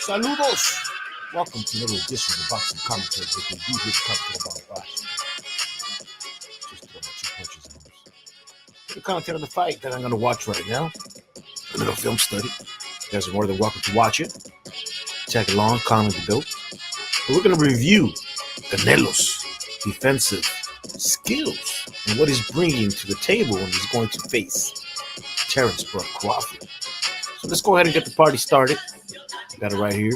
Saludos! Welcome to another edition of the Boxing Commentary with me, DJ the Commentary about boxing. Just throw my two punches in this. The commentary on the fight that I'm going to watch right now. A little film study. You guys are more than welcome to watch it. Tag along, comment below. But we're going to review Canelo's defensive skills and what he's bringing to the table when he's going to face Terrence Crawford. So let's go ahead and get the party started. Got it right here.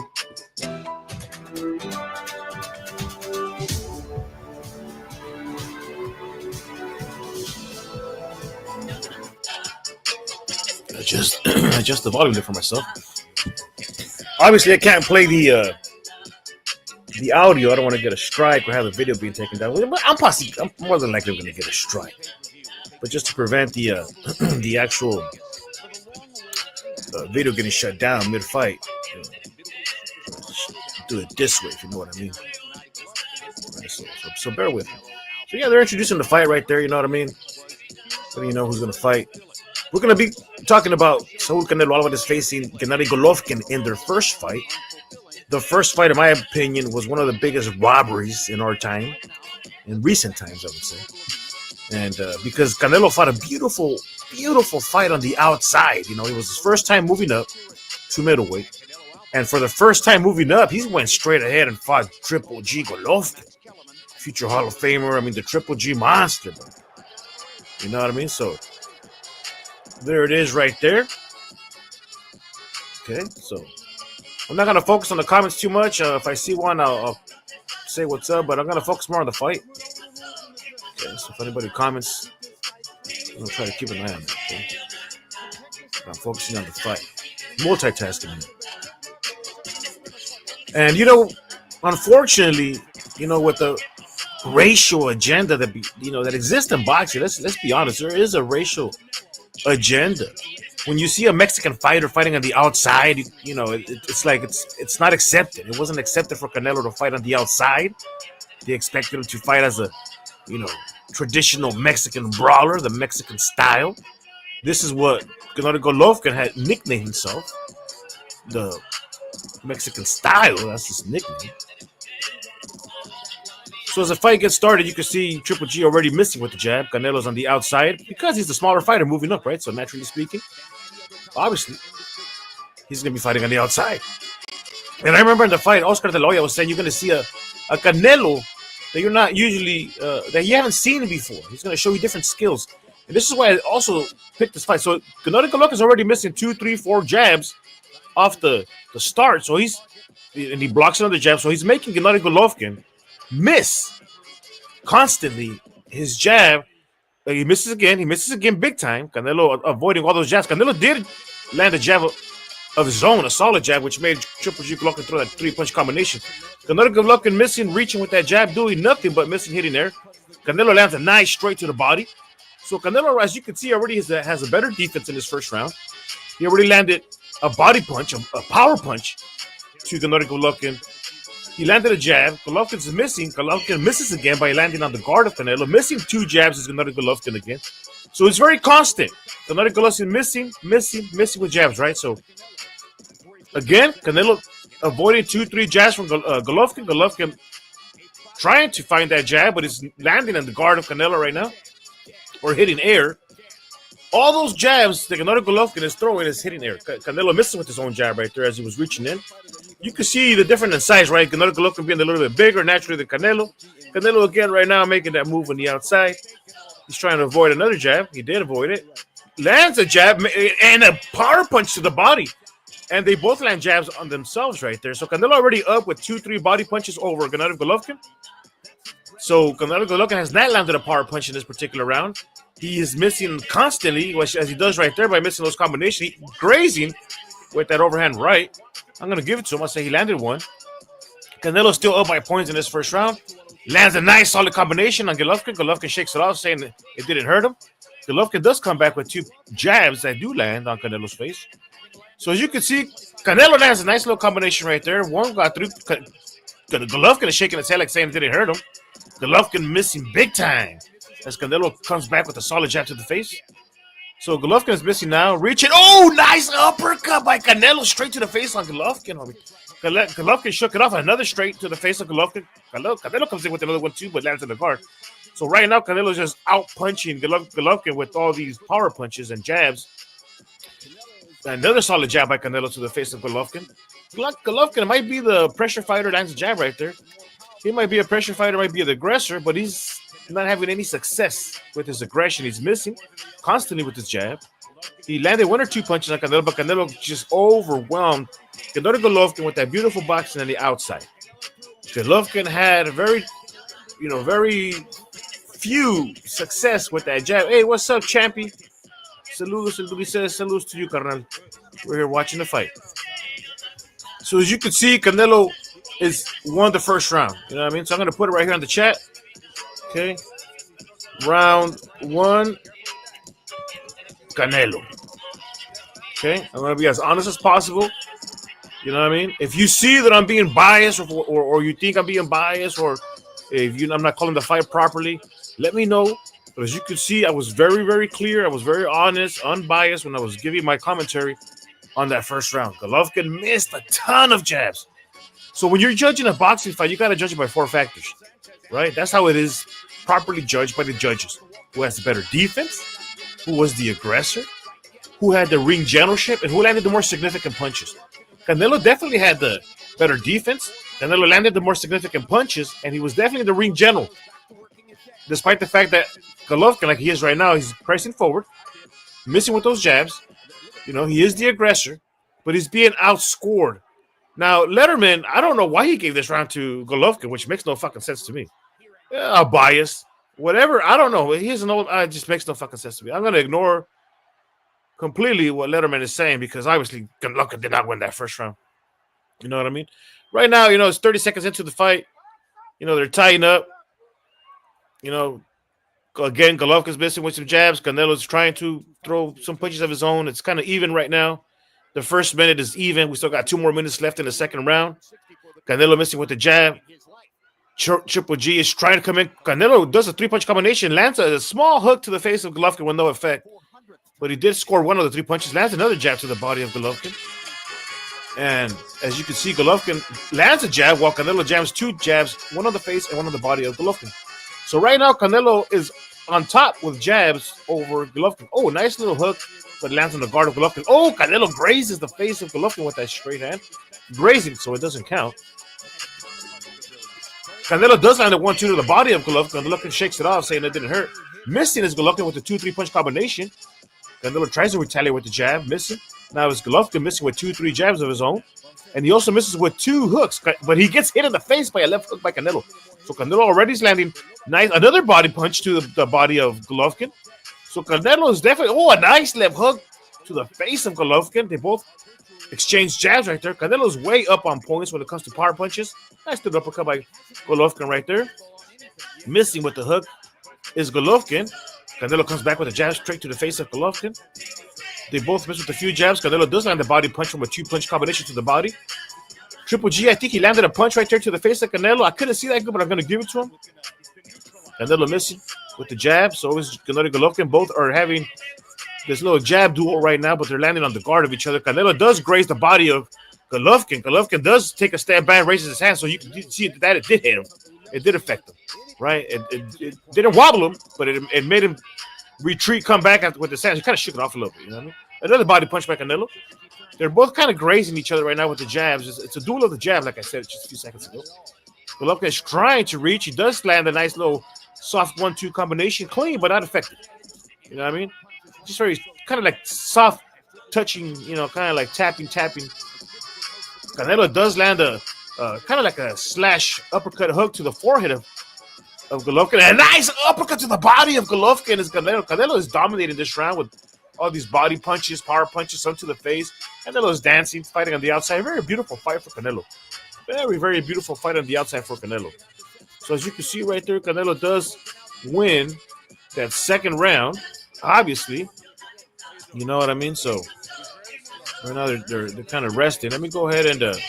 Adjust the volume there for myself. Obviously, I can't play the audio. I don't want to get a strike or have the video being taken down. I'm more than likely going to get a strike. But just to prevent the actual video getting shut down mid-fight, do it this way, if you know what I mean. Right, so bear with me. So yeah, they're introducing the fight right there, you know what I mean? Letting you know who's going to fight. We're going to be talking about Saul Canelo Alvarez facing Gennady Golovkin in their first fight. The first fight, in my opinion, was one of the biggest robberies in our time, in recent times, I would say. And because Canelo fought a beautiful, beautiful fight on the outside. You know, it was his first time moving up to middleweight. And for the first time moving up, he went straight ahead and fought Triple G Golovkin. Future Hall of Famer, I mean, the Triple G monster. Bro. You know what I mean? So, there it is right there. Okay, so I'm not going to focus on the comments too much. If I see one, I'll say what's up, but I'm going to focus more on the fight. Okay, so if anybody comments, I'm going to try to keep an eye on it. Okay? I'm focusing on the fight. Multitasking. And, you know, unfortunately, you know, with the racial agenda that, that exists in boxing, let's be honest, there is a racial agenda. When you see a Mexican fighter fighting on the outside, you know, it's like it's not accepted. It wasn't accepted for Canelo to fight on the outside. They expected him to fight as a, traditional Mexican brawler, the Mexican style. This is what Gennady Golovkin had nicknamed himself, the Mexican style. That's his nickname. So as the fight gets started, you can see Triple G already missing with the jab. Canelo's on the outside because he's the smaller fighter moving up, right? So naturally speaking, obviously, he's going to be fighting on the outside. And I remember in the fight, Oscar De La Hoya was saying you're going to see a Canelo that you're not usually, that you haven't seen before. He's going to show you different skills. And this is why I also picked this fight. So Gennady Golovkin is already missing 2, 3, 4 jabs off the start. So he blocks another jab. So he's making Gennady Golovkin miss constantly his jab. He misses again big time. Canelo avoiding all those jabs. Canelo did land a jab of his own, a solid jab, which made Triple G Golovkin throw that 3-punch combination. Gennady Golovkin missing, reaching with that jab, doing nothing but missing, hitting there. Canelo lands a nice straight to the body. So Canelo, as you can see, already has a better defense in his first round. He already landed a body punch, a power punch to Gennady Golovkin. He landed a jab. Golovkin's missing. Golovkin misses again by landing on the guard of Canelo. Missing 2 jabs is Gennady Golovkin again. So it's very constant. Gennady Golovkin missing with jabs, right? So again, Canelo avoiding 2, 3 jabs from Golovkin. Golovkin trying to find that jab, but it's landing on the guard of Canelo right now, or hitting air. All those jabs that Gennady Golovkin is throwing is hitting air. Canelo missing with his own jab right there as he was reaching in. You can see the difference in size, right? Gennady Golovkin being a little bit bigger naturally than Canelo. Canelo again right now making that move on the outside. He's trying to avoid another jab. He did avoid it. Lands a jab and a power punch to the body. And they both land jabs on themselves right there. So Canelo already up with 2, 3 body punches over Gennady Golovkin. So Gennady Golovkin has not landed a power punch in this particular round. He is missing constantly, as he does right there by missing those combinations. Grazing with that overhand right. I'm going to give it to him. I'll say he landed one. Canelo's still up by points in this first round. Lands a nice solid combination on Golovkin. Golovkin shakes it off, saying it didn't hurt him. Golovkin does come back with 2 jabs that do land on Canelo's face. So as you can see, Canelo lands a nice little combination right there. One got through. Golovkin is shaking his head like saying it didn't hurt him. Golovkin missing big time as Canelo comes back with a solid jab to the face. So Golovkin is missing now. Reaching. Oh, nice uppercut by Canelo straight to the face on Golovkin. Golovkin shook it off. Another straight to the face of Golovkin. Canelo comes in with another one too, but lands in the guard. So right now, Canelo's just out punching Golovkin with all these power punches and jabs. Another solid jab by Canelo to the face of Golovkin. Golovkin might be the pressure fighter, lands a jab right there. He might be a pressure fighter, might be the aggressor, but he's not having any success with his aggression. He's missing constantly with his jab. He landed one or two punches on Canelo, but Canelo just overwhelmed Golovkin with that beautiful boxing on the outside. Golovkin had very few success with that jab. Hey, what's up, champy? Salud. He says salud to you, carnal. We're here watching the fight. So as you can see, Canelo is won the first round. You know what I mean? So I'm going to put it right here on the chat. Okay. Round 1, Canelo. Okay. I'm going to be as honest as possible. You know what I mean? If you see that I'm being biased or you think I'm being biased or if I'm not calling the fight properly, let me know. But as you can see, I was very, very clear. I was very honest, unbiased when I was giving my commentary on that first round. Golovkin missed a ton of jabs. So when you're judging a boxing fight, you got to judge it by 4 factors, right? That's how it is properly judged by the judges. Who has the better defense? Who was the aggressor? Who had the ring generalship? And who landed the more significant punches? Canelo definitely had the better defense. Canelo landed the more significant punches, and he was definitely the ring general. Despite the fact that Golovkin, like he is right now, he's pressing forward, missing with those jabs. You know, he is the aggressor, but he's being outscored. Now, Letterman, I don't know why he gave this round to Golovkin, which makes no fucking sense to me. A bias, whatever, I don't know. He's an old, it just makes no fucking sense to me. I'm going to ignore completely what Letterman is saying because obviously Golovkin did not win that first round. You know what I mean? Right now, it's 30 seconds into the fight. They're tying up. Again, Golovkin's missing with some jabs. Canelo's trying to throw some punches of his own. It's kind of even right now. The first minute is even. We still got 2 more minutes left in the second round. Canelo missing with the jab. Triple G is trying to come in. Canelo does a 3-punch combination, lands a small hook to the face of Golovkin with no effect. But he did score one of the 3 punches, lands another jab to the body of Golovkin. And as you can see, Golovkin lands a jab while Canelo jams 2 jabs, one on the face and one on the body of Golovkin. So right now, Canelo is on top with jabs over Golovkin. Oh, nice little hook, but lands on the guard of Golovkin. Oh, Canelo grazes the face of Golovkin with that straight hand. Grazing, so it doesn't count. Canelo does land a 1-2 to the body of Golovkin. Golovkin shakes it off, saying it didn't hurt. Missing is Golovkin with the 2-3 punch combination. Canelo tries to retaliate with the jab, missing. Now it's Golovkin missing with 2-3 jabs of his own. And he also misses with 2 hooks, but he gets hit in the face by a left hook by Canelo. So Canelo already is landing another body punch to the body of Golovkin. So Canelo is definitely, a nice left hook to the face of Golovkin. They both exchange jabs right there. Canelo's way up on points when it comes to power punches. Nice little uppercut by Golovkin right there. Missing with the hook is Golovkin. Canelo comes back with a jab straight to the face of Golovkin. They both miss with a few jabs. Canelo does land the body punch from a 2-punch combination to the body. Triple G, I think he landed a punch right there to the face of Canelo. I couldn't see that good, but I'm going to give it to him. Canelo missing with the jab. So is Canelo and Golovkin. Both are having this little jab duel right now, but they're landing on the guard of each other. Canelo does graze the body of Golovkin. Golovkin does take a step back, raises his hand, so you can see that it did hit him. It did affect him, right? It didn't wobble him, but it made him retreat, come back with his hands. He kind of shook it off a little bit, you know what I mean? Another body punch by Canelo. They're both kind of grazing each other right now with the jabs. It's a duel of the jab, like I said just a few seconds ago. Golovkin is trying to reach. He does land a nice little soft 1-2 combination, clean, but not effective. You know what I mean? Just very kind of like soft touching, kind of like tapping. Canelo does land a kind of like a slash uppercut hook to the forehead of Golovkin. And a nice uppercut to the body of Golovkin is Canelo. Canelo is dominating this round with all these body punches, power punches, some to the face. Canelo is dancing, fighting on the outside. Very beautiful fight for Canelo. Very, very beautiful fight on the outside for Canelo. So as you can see right there, Canelo does win that second round, obviously. You know what I mean? So right now they're kind of resting. Let me go ahead and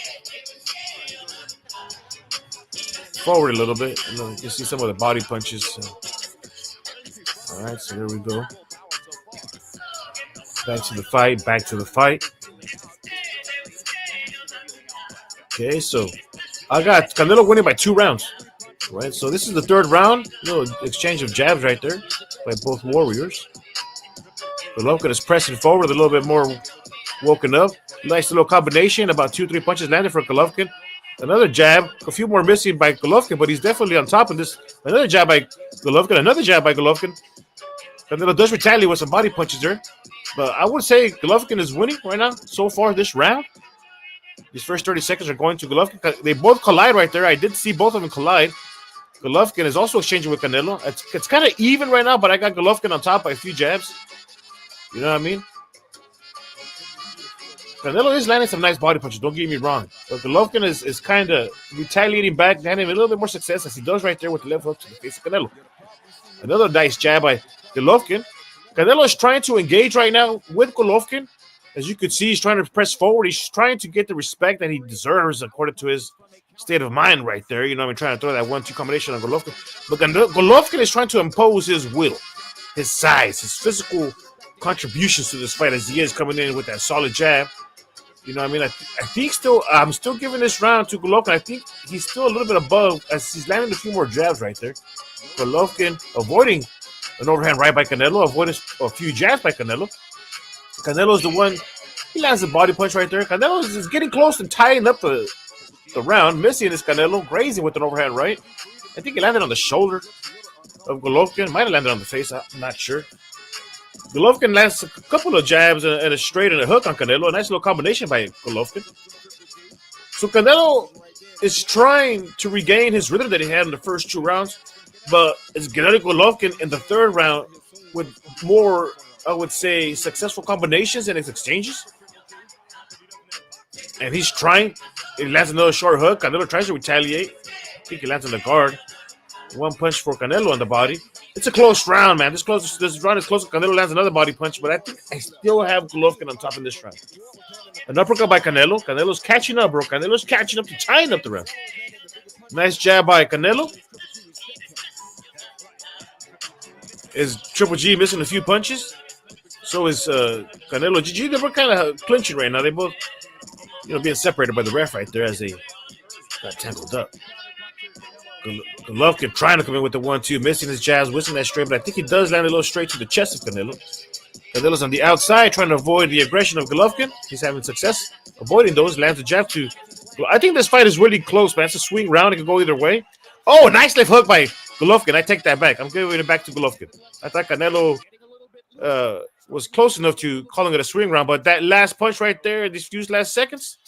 forward a little bit. You can see some of the body punches. All right, so here we go. Back to the fight. Okay, so I got Canelo winning by 2 rounds. Right, so this is the third round. Little exchange of jabs right there by both warriors. Golovkin is pressing forward a little bit more, woken up. Nice little combination, about 2-3 punches landed for Golovkin. Another jab, a few more missing by Golovkin, but he's definitely on top of this. Another jab by Golovkin, another jab by Golovkin. Canelo does retaliate with some body punches there. But I would say Golovkin is winning right now so far this round. These first 30 seconds are going to Golovkin. They both collide right there. I did see both of them collide. Golovkin is also exchanging with Canelo. It's kind of even right now, but I got Golovkin on top by a few jabs. You know what I mean? Canelo is landing some nice body punches, don't get me wrong. But Golovkin is kind of retaliating back, landing a little bit more success as he does right there with the left hook to the face of Canelo. Another nice jab by Golovkin. Canelo is trying to engage right now with Golovkin. As you can see, he's trying to press forward. He's trying to get the respect that he deserves according to his state of mind right there. You know, I'm trying to throw that 1-2 combination on Golovkin. But Golovkin is trying to impose his will, his size, his physical contributions to this fight as he is coming in with that solid jab. You know what I mean? I think I'm still giving this round to Golovkin. I think he's still a little bit above as he's landing a few more jabs right there. Golovkin avoiding an overhand right by Canelo, avoiding a few jabs by Canelo. Canelo's the one, he lands a body punch right there. Canelo is getting close and tying up the round. Missing is Canelo, grazing with an overhand right. I think he landed on the shoulder of Golovkin. Might have landed on the face, I'm not sure. Golovkin lands a couple of jabs and a straight and a hook on Canelo. A nice little combination by Golovkin. So Canelo is trying to regain his rhythm that he had in the first 2 rounds, but it's Gennady Golovkin in the third round with more, I would say, successful combinations in his exchanges. And he's trying. He lands another short hook. Canelo tries to retaliate. I think he lands on the guard. 1 punch for Canelo on the body. It's a close round, man. This round is close. Canelo lands another body punch, but I think I still have Golovkin on top in this round. An uppercut by Canelo. Canelo's catching up, bro. Canelo's catching up to tying up the round. Nice jab by Canelo. Is Triple G missing a few punches? So is Canelo. GG, they were kind of clinching right now. They both, being separated by the ref right there as they got tangled up. Golovkin trying to come in with the 1-2, missing his jabs, whistling that straight, but I think he does land a little straight to the chest of Canelo. Canelo's on the outside trying to avoid the aggression of Golovkin. He's having success avoiding those, lands a jab to. I think this fight is really close, man. It's a swing round. It can go either way. Oh, a nice left hook by Golovkin. I take that back. I'm giving it back to Golovkin. I thought Canelo was close enough to calling it a swing round, but that last punch right there, these few last seconds,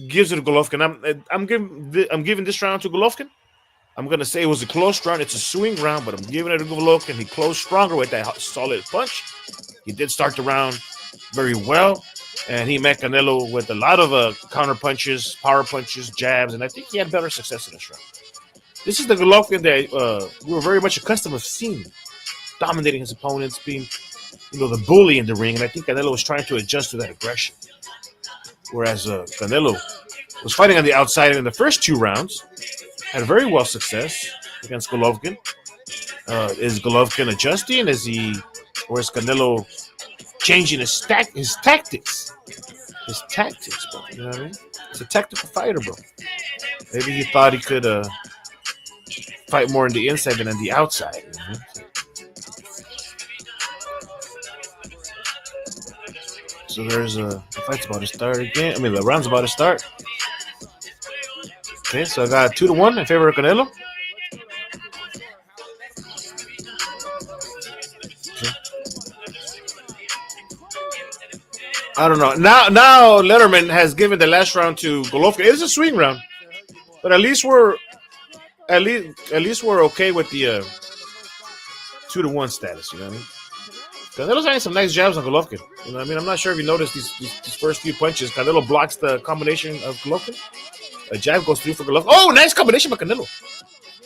gives it to Golovkin. I'm giving this round to Golovkin. I'm going to say it was a close round. It's a swing round, but I'm giving it to Golovkin. He closed stronger with that solid punch. He did start the round very well, and he met Canelo with a lot of counter punches, power punches, jabs, and I think he had better success in this round. This is the Golovkin that we were very much accustomed to seeing, dominating his opponents, being the bully in the ring, and I think Canelo was trying to adjust to that aggression. Whereas Canelo was fighting on the outside in the first 2 rounds, had very well success against Golovkin. Is Golovkin adjusting? Or is Canelo changing his tactics? His tactics, bro. You know what I mean? He's a tactical fighter, bro. Maybe he thought he could fight more on the inside than on the outside. You know? So there's the fight's about to start again. The round's about to start. Okay, so I got 2-1 in favor of Canelo. Okay. I don't know. Now Letterman has given the last round to Golovkin. It's a swing round, but at least we're okay with the 2-1 status. You know what I mean? Canelo's having some nice jabs on Golovkin. You know what I mean? I'm not sure if you noticed these first few punches. Canelo blocks the combination of Golovkin. A jab goes through for Golovkin. Oh, nice combination by Canelo.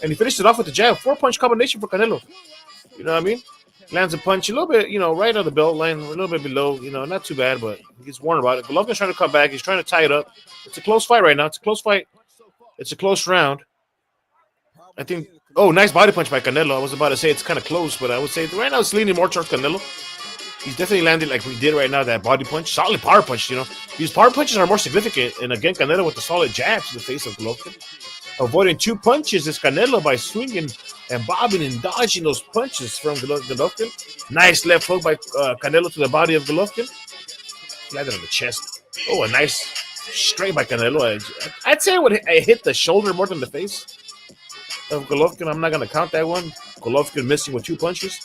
And he finished it off with the jab. 4-punch combination for Canelo. You know what I mean? Lands a punch a little bit, right on the belt line, a little bit below. Not too bad, but he gets warned about it. Golovkin's trying to come back. He's trying to tie it up. It's a close fight right now. It's a close fight. It's a close round. I think. Oh, nice body punch by Canelo. I was about to say it's kind of close, but I would say right now it's leaning more towards Canelo. He's definitely landed like we did right now, that body punch. Solid power punch, These power punches are more significant. And again, Canelo with the solid jabs to the face of Golovkin. Avoiding 2 punches is Canelo by swinging and bobbing and dodging those punches from Golovkin. Nice left hook by Canelo to the body of Golovkin. Landed on the chest. Oh, a nice straight by Canelo. I'd say it hit the shoulder more than the face of Golovkin. I'm not going to count that one. Golovkin missing with 2 punches.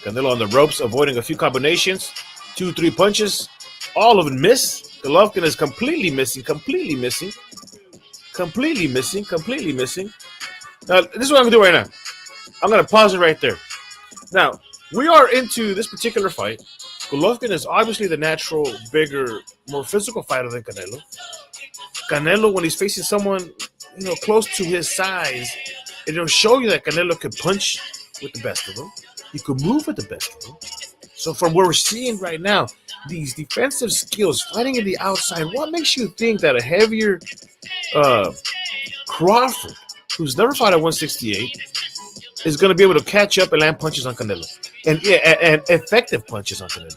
Canelo on the ropes, avoiding a few combinations. 2-3 punches. All of them miss. Golovkin is completely missing. Now, this is what I'm going to do right now. I'm going to pause it right there. Now, we are into this particular fight. Golovkin is obviously the natural, bigger, more physical fighter than Canelo. Canelo, when he's facing someone, close to his size, it'll show you that Canelo can punch with the best of them. He could move with the best of them. So from what we're seeing right now, these defensive skills, fighting in the outside, what makes you think that a heavier Crawford, who's never fought at 168, is going to be able to catch up and land punches on Canelo? And effective punches on Canelo.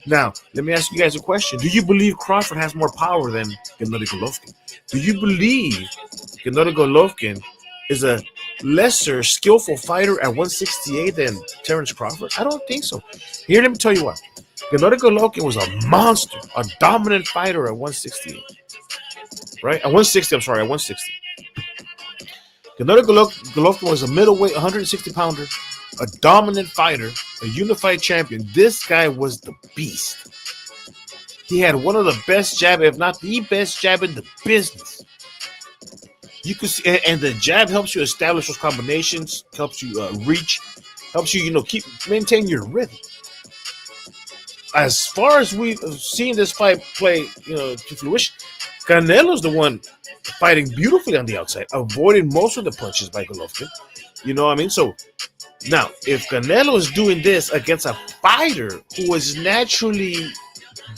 Now, let me ask you guys a question. Do you believe Crawford has more power than Gennady Golovkin? Do you believe Gennady Golovkin is a lesser skillful fighter at 168 than Terence Crawford? I don't think so. Here, let me tell you what. Gennady Golovkin was a monster, a dominant fighter at 168. Right? At 160, I'm sorry, at 160. Gennady Golovkin was a middleweight, 160-pounder, a dominant fighter, a unified champion. This guy was the beast. He had one of the best jab, if not the best jab in the business. You could see, and the jab helps you establish those combinations, helps you reach, helps you, maintain your rhythm. As far as we've seen this fight play, to fruition, Canelo's the one fighting beautifully on the outside, avoiding most of the punches by Golovkin. You know what I mean? So now, if Canelo is doing this against a fighter who was naturally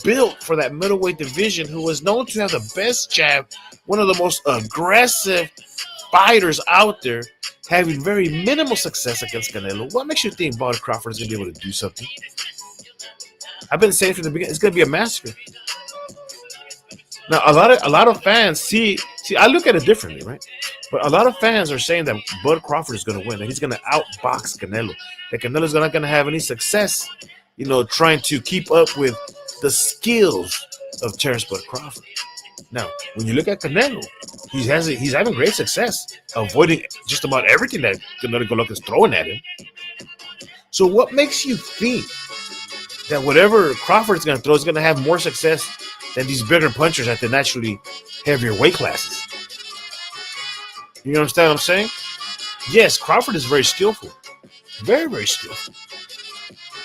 built for that middleweight division, who was known to have the best jab, one of the most aggressive fighters out there, having very minimal success against Canelo, what makes you think Bud Crawford is going to be able to do something? I've been saying from the beginning, it's going to be a massacre. Now, a lot of fans see, I look at it differently, right? But a lot of fans are saying that Bud Crawford is going to win, that he's going to outbox Canelo, that Canelo's not going to have any success, trying to keep up with the skills of Terence Bud Crawford. Now, when you look at Canelo, he's having great success, avoiding just about everything that Gennady Golovkin is throwing at him. So what makes you think that whatever Crawford is going to throw is going to have more success than these bigger punchers at the naturally heavier weight classes? You understand what I'm saying? Yes, Crawford is very skillful. Very, very skillful.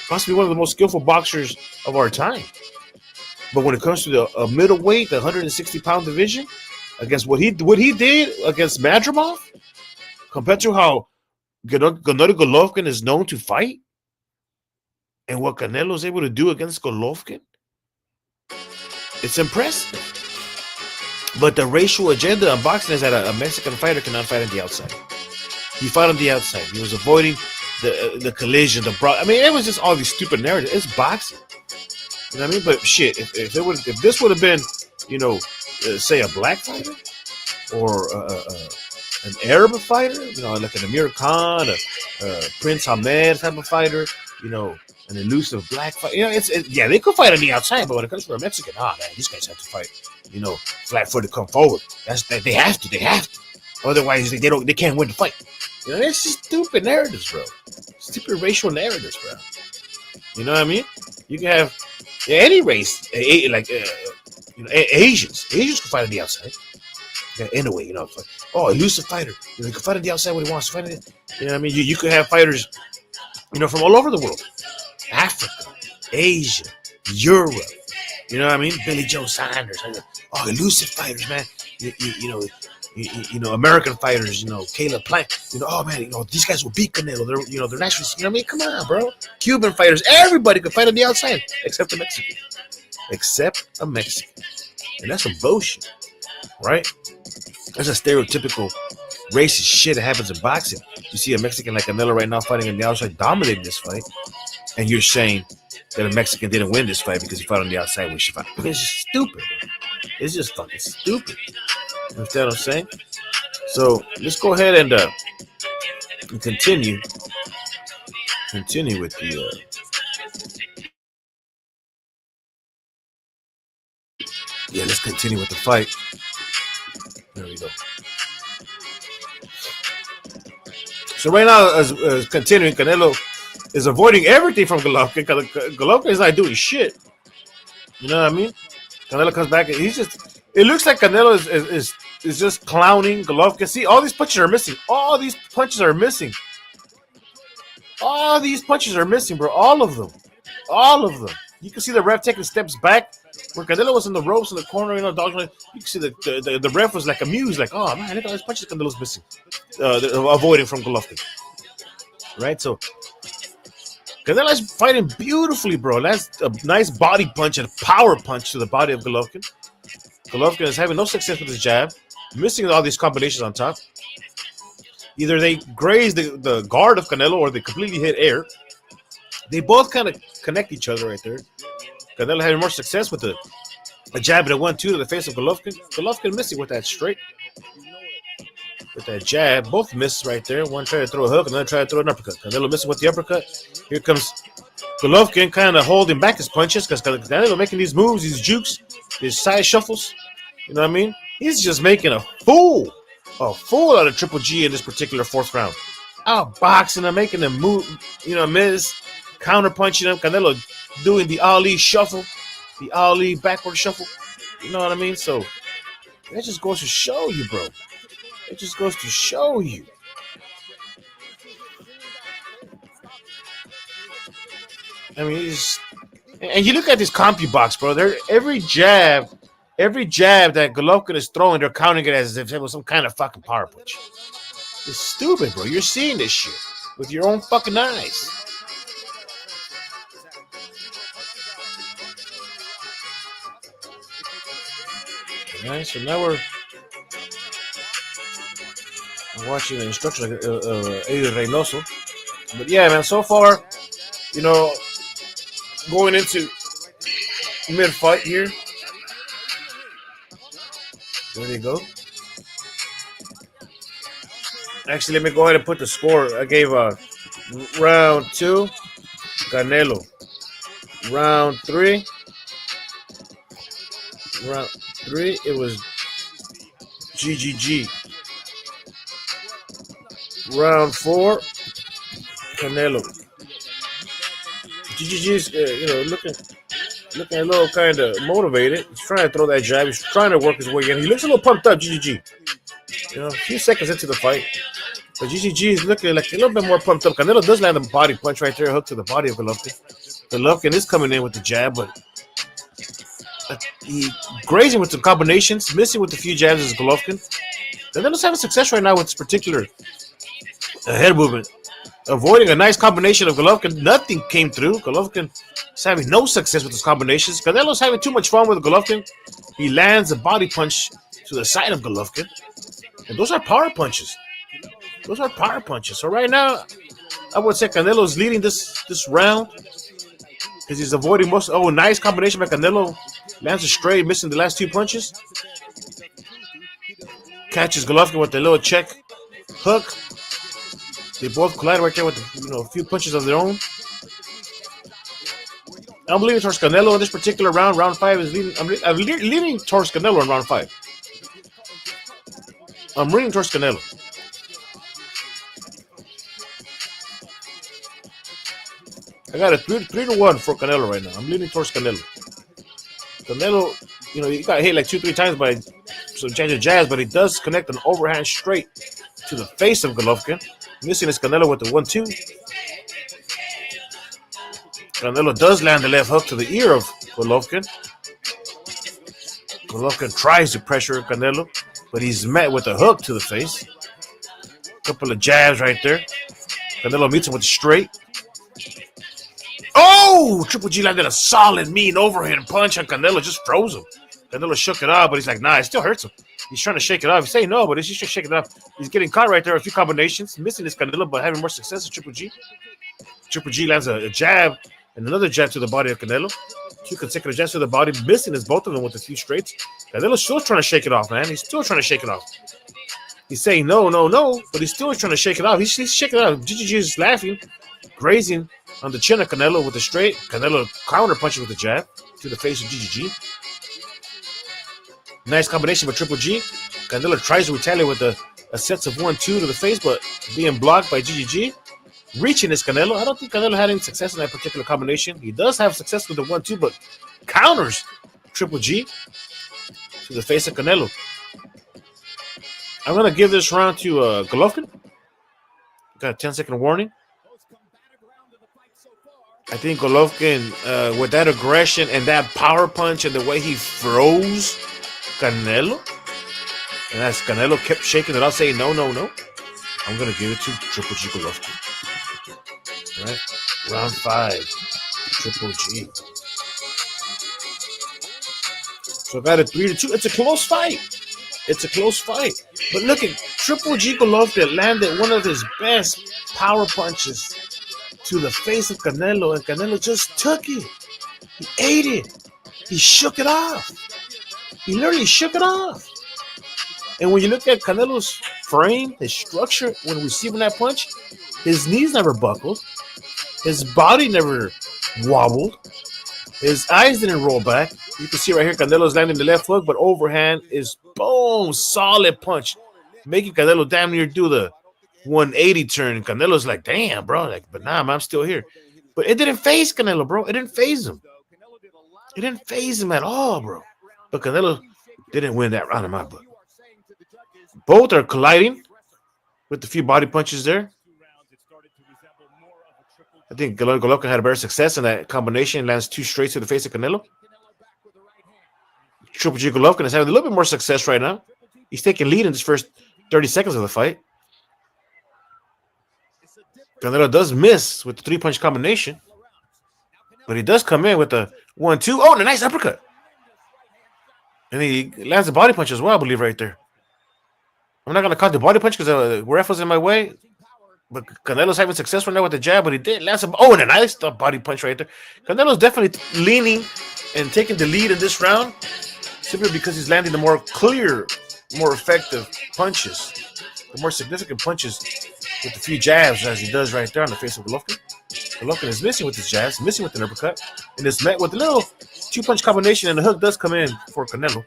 Possibly one of the most skillful boxers of our time. But when it comes to the middleweight, the 160-pound division, against what he did against Madrimov, compared to how Gennady Golovkin is known to fight, and what Canelo is able to do against Golovkin, it's impressive. But the racial agenda in boxing is that a Mexican fighter cannot fight on the outside. He fought on the outside. He was avoiding the collision, it was just all these stupid narratives. It's boxing. You know what I mean? But shit, if this would have been, say a black fighter or an Arab fighter, like an Amir Khan, a Prince Ahmed type of fighter, an elusive black fighter. They could fight on the outside, but when it comes to a Mexican, man, these guys have to fight, flat-footed, come forward. They have to. Otherwise, they can't win the fight. It's just stupid narratives, bro. Stupid racial narratives, bro. You know what I mean? You can have any race, Asians. Asians can fight on the outside. In a way, elusive fighter. He can fight on the outside when he wants to fight. You know what I mean? You could have fighters, from all over the world. Africa, Asia, Europe. You know what I mean? Billy Joe Saunders. Elusive fighters, man. American fighters, Caleb Plant. These guys will beat Canelo. They're naturally, come on, bro. Cuban fighters, everybody can fight on the outside, except a Mexican. And that's some bullshit, right? That's a stereotypical racist shit that happens in boxing. You see a Mexican like Canelo right now fighting on the outside, dominating this fight. and you're saying that a Mexican didn't win this fight because he fought on the outside when she fought. It's just stupid, bro. It's just fucking stupid. You understand what I'm saying? So let's go ahead and continue with the. Let's continue with the fight. There we go. So right now, as continuing, Canelo is avoiding everything from Golovkin. Golovkin is not doing shit. You know what I mean? Canelo comes back and he's just. It looks like Canelo is just clowning Golovkin. See, all these punches are missing. All these punches are missing. All these punches are missing, bro. All of them. All of them. You can see the ref taking steps back. Where Canelo was in the ropes in the corner, you know, dodging. You can see the ref was like amused, like, oh man, look at all these punches Canelo's missing, avoiding from Golovkin. Right, so Canelo's fighting beautifully, bro. That's a nice body punch and a power punch to the body of Golovkin. Golovkin is having no success with his jab, missing all these combinations on top. Either they graze the guard of Canelo or they completely hit air. They both kind of connect each other right there. Canelo having more success with a jab and a 1-2 to the face of Golovkin. Golovkin missing with that straight. With that jab. Both miss right there. One tried to throw a hook, another tried to throw an uppercut. Canelo missing with the uppercut. Here comes Golovkin kind of holding back his punches because Canelo making these moves, these jukes, these side shuffles. You know what I mean? He's just making a fool out of Triple G in this particular fourth round. Outboxing him, making him move, miss, counter punching him. Canelo doing the Ali shuffle, the Ali backward shuffle. You know what I mean? So that just goes to show you, bro. It just goes to show you. I mean, and you look at this CompuBox, bro. Every jab that Golovkin is throwing, they're counting it as if it was some kind of fucking power punch. It's stupid, bro. You're seeing this shit with your own fucking eyes. Alright, so now we're watching the instructions of Eddie Reynoso. But yeah, man, so far, going into mid-fight here. There you go. Actually, let me go ahead and put the score. I gave round 2, Canelo. Round 3, it was GGG. Round 4, Canelo. GGG's, looking a little kind of motivated. He's trying to throw that jab. He's trying to work his way in. He looks a little pumped up, GGG. A few seconds into the fight. But GGG is looking like a little bit more pumped up. Canelo does land a body punch right there, hook to the body of Golovkin. Golovkin is coming in with the jab, but he grazing with some combinations, missing with a few jabs is Golovkin. Canelo's having success right now with this particular head movement. Avoiding a nice combination of Golovkin. Nothing came through. Golovkin is having no success with his combinations. Canelo's having too much fun with Golovkin. He lands a body punch to the side of Golovkin. And those are power punches. So right now, I would say Canelo's leading this round because he's avoiding most. Oh, nice combination by Canelo. Lands a straight, missing the last 2 punches. Catches Golovkin with a little check hook. They both collide right there with a few punches of their own. I'm leaning towards Canelo in this particular round. Round 5 is leading. I'm leaning towards Canelo in round 5. I'm leaning towards Canelo. I got a 3-1 for Canelo right now. I'm leaning towards Canelo. Canelo, he got hit like 2-3 times by some change of jabs, but he does connect an overhand straight to the face of Golovkin. Missing is Canelo with the 1-2. Canelo does land the left hook to the ear of Golovkin. Golovkin tries to pressure Canelo, but he's met with a hook to the face. Couple of jabs right there. Canelo meets him with a straight. Oh! Triple G landed a solid, mean overhand punch, and Canelo just froze him. Canelo shook it off, but he's like, nah, it still hurts him. He's trying to shake it off. He's saying no, but he's just shaking it off. He's getting caught right there. A few combinations. Missing this Canelo, but having more success with Triple G. Triple G lands a jab and another jab to the body of Canelo. 2 consecutive jabs to the body, missing is both of them with a few straights. Canelo's still trying to shake it off, man. He's still trying to shake it off. He's saying no, no, no, but he's still trying to shake it off. He's shaking it off. GGG is laughing, grazing on the chin of Canelo with a straight. Canelo counter punching with a jab to the face of GGG. Nice combination with Triple G. Canelo tries to retaliate with a sets of 1-2 to the face, but being blocked by GGG. Reaching is Canelo. I don't think Canelo had any success in that particular combination. He does have success with the 1-2, but counters Triple G to the face of Canelo. I'm going to give this round to Golovkin. Got a 10-second warning. I think Golovkin, with that aggression and that power punch and the way he froze Canelo, and as Canelo kept shaking it out, saying no, no, no, I'm going to give it to Triple G Golovkin. All right, round 5, Triple G. So got a 3-2. It's a close fight. It's a close fight. But look at Triple G Golovkin landed one of his best power punches to the face of Canelo, and Canelo just took it. He ate it. He shook it off. He literally shook it off. And when you look at Canelo's frame, his structure, when receiving that punch, his knees never buckled. His body never wobbled. His eyes didn't roll back. You can see right here, Canelo's landing the left hook, but overhand is boom, solid punch, making Canelo damn near do the 180 turn. Canelo's like, damn, bro, like, but nah, man, I'm still here. But it didn't phase Canelo, bro. It didn't phase him. It didn't phase him at all, bro. But Canelo didn't win that round in my book. Both are colliding with a few body punches there. I think Golovkin had a better success in that combination. Lands 2 straights to the face of Canelo. Triple G Golovkin is having a little bit more success right now. He's taking lead in this first 30 seconds of the fight. Canelo does miss with the 3-punch combination, but he does come in with the 1-2. Oh, and a nice uppercut. And he lands a body punch as well, I believe, right there. I'm not going to count the body punch because the ref was in my way. But Canelo's having success right now with the jab, but he did land some. Oh, and a nice body punch right there. Canelo's definitely leaning and taking the lead in this round simply because he's landing the more clear, more effective punches, the more significant punches with a few jabs as he does right there on the face of Golovkin. Golovkin is missing with his jabs, missing with an uppercut, and it's met with a little 2-punch combination, and the hook does come in for Canelo.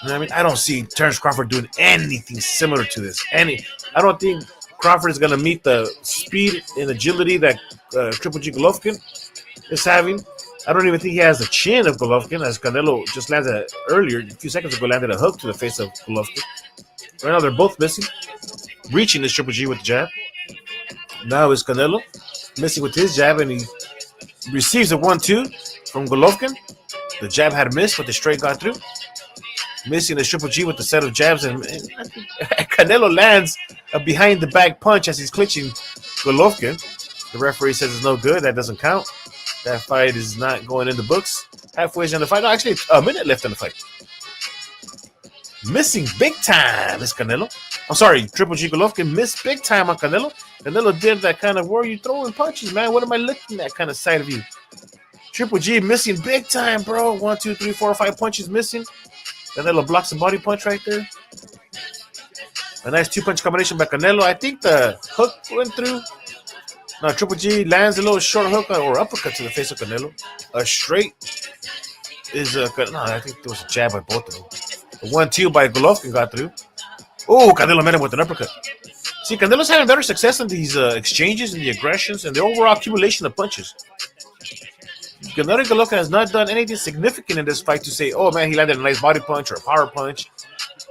You know what I mean? I don't see Terence Crawford doing anything similar to this. I don't think Crawford is going to meet the speed and agility that Triple G Golovkin is having. I don't even think he has the chin of Golovkin, as Canelo just landed earlier, a few seconds ago, landed a hook to the face of Golovkin. Right now, they're both missing. Reaching is Triple G with the jab. Now it's Canelo missing with his jab, and he receives a 1-2 from Golovkin. The jab had missed, but the straight got through. Missing is Triple G with the set of jabs, and Canelo lands a behind-the-back punch as he's clinching Golovkin. The referee says it's no good. That doesn't count. That fight is not going in the books. Halfway in the fight. No, actually, a minute left in the fight. Missing big time is Canelo. I'm sorry, Triple G Golovkin missed big time on Canelo. Canelo did that kind of, where are you throwing punches, man? What am I looking at kind of side of you? Triple G missing big time, bro. 1, 2, 3, 4, 5 punches missing. Canelo blocks the body punch right there. A nice 2-punch combination by Canelo. I think the hook went through. Now Triple G lands a little short hook or uppercut to the face of Canelo. A straight is a no. I think there was a jab by both of them. The 1-2 by Golovkin got through. Oh, Canelo met him with an uppercut. See, Canelo's having better success in these exchanges and the aggressions and the overall accumulation of punches. Canelo Golovkin has not done anything significant in this fight to say, oh man, he landed a nice body punch or a power punch.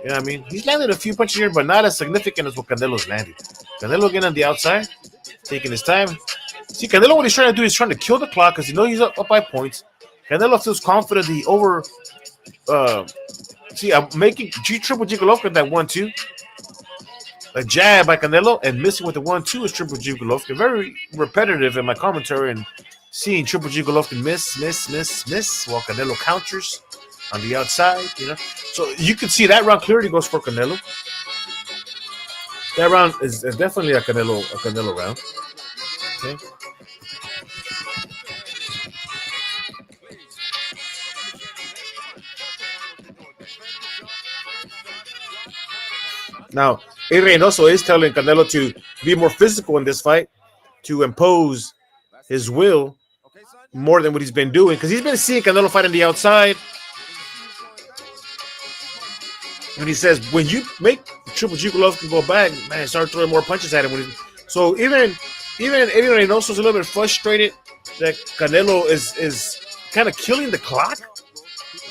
You know what I mean? He's landed a few punches here, but not as significant as what Canelo's landed. Canelo again on the outside, taking his time. See, Canelo, what he's trying to do is trying to kill the clock because he knows he's up by points. Canelo feels confident he over. I'm making Triple G Golovkin that 1-2. A jab by Canelo and missing with the 1-2 is Triple G Golovkin. Very repetitive in my commentary and seeing Triple G Golovkin miss, while Canelo counters on the outside, you know. So you can see that round clearly goes for Canelo. That round is definitely a Canelo round. Okay. Now, Reynoso is telling Canelo to be more physical in this fight, to impose his will more than what he's been doing, because he's been seeing Canelo fight on the outside. And he says, when you make Triple G Golovkin go back, man, start throwing more punches at him. So even Eddie Reynoso's a little bit frustrated that Canelo is kind of killing the clock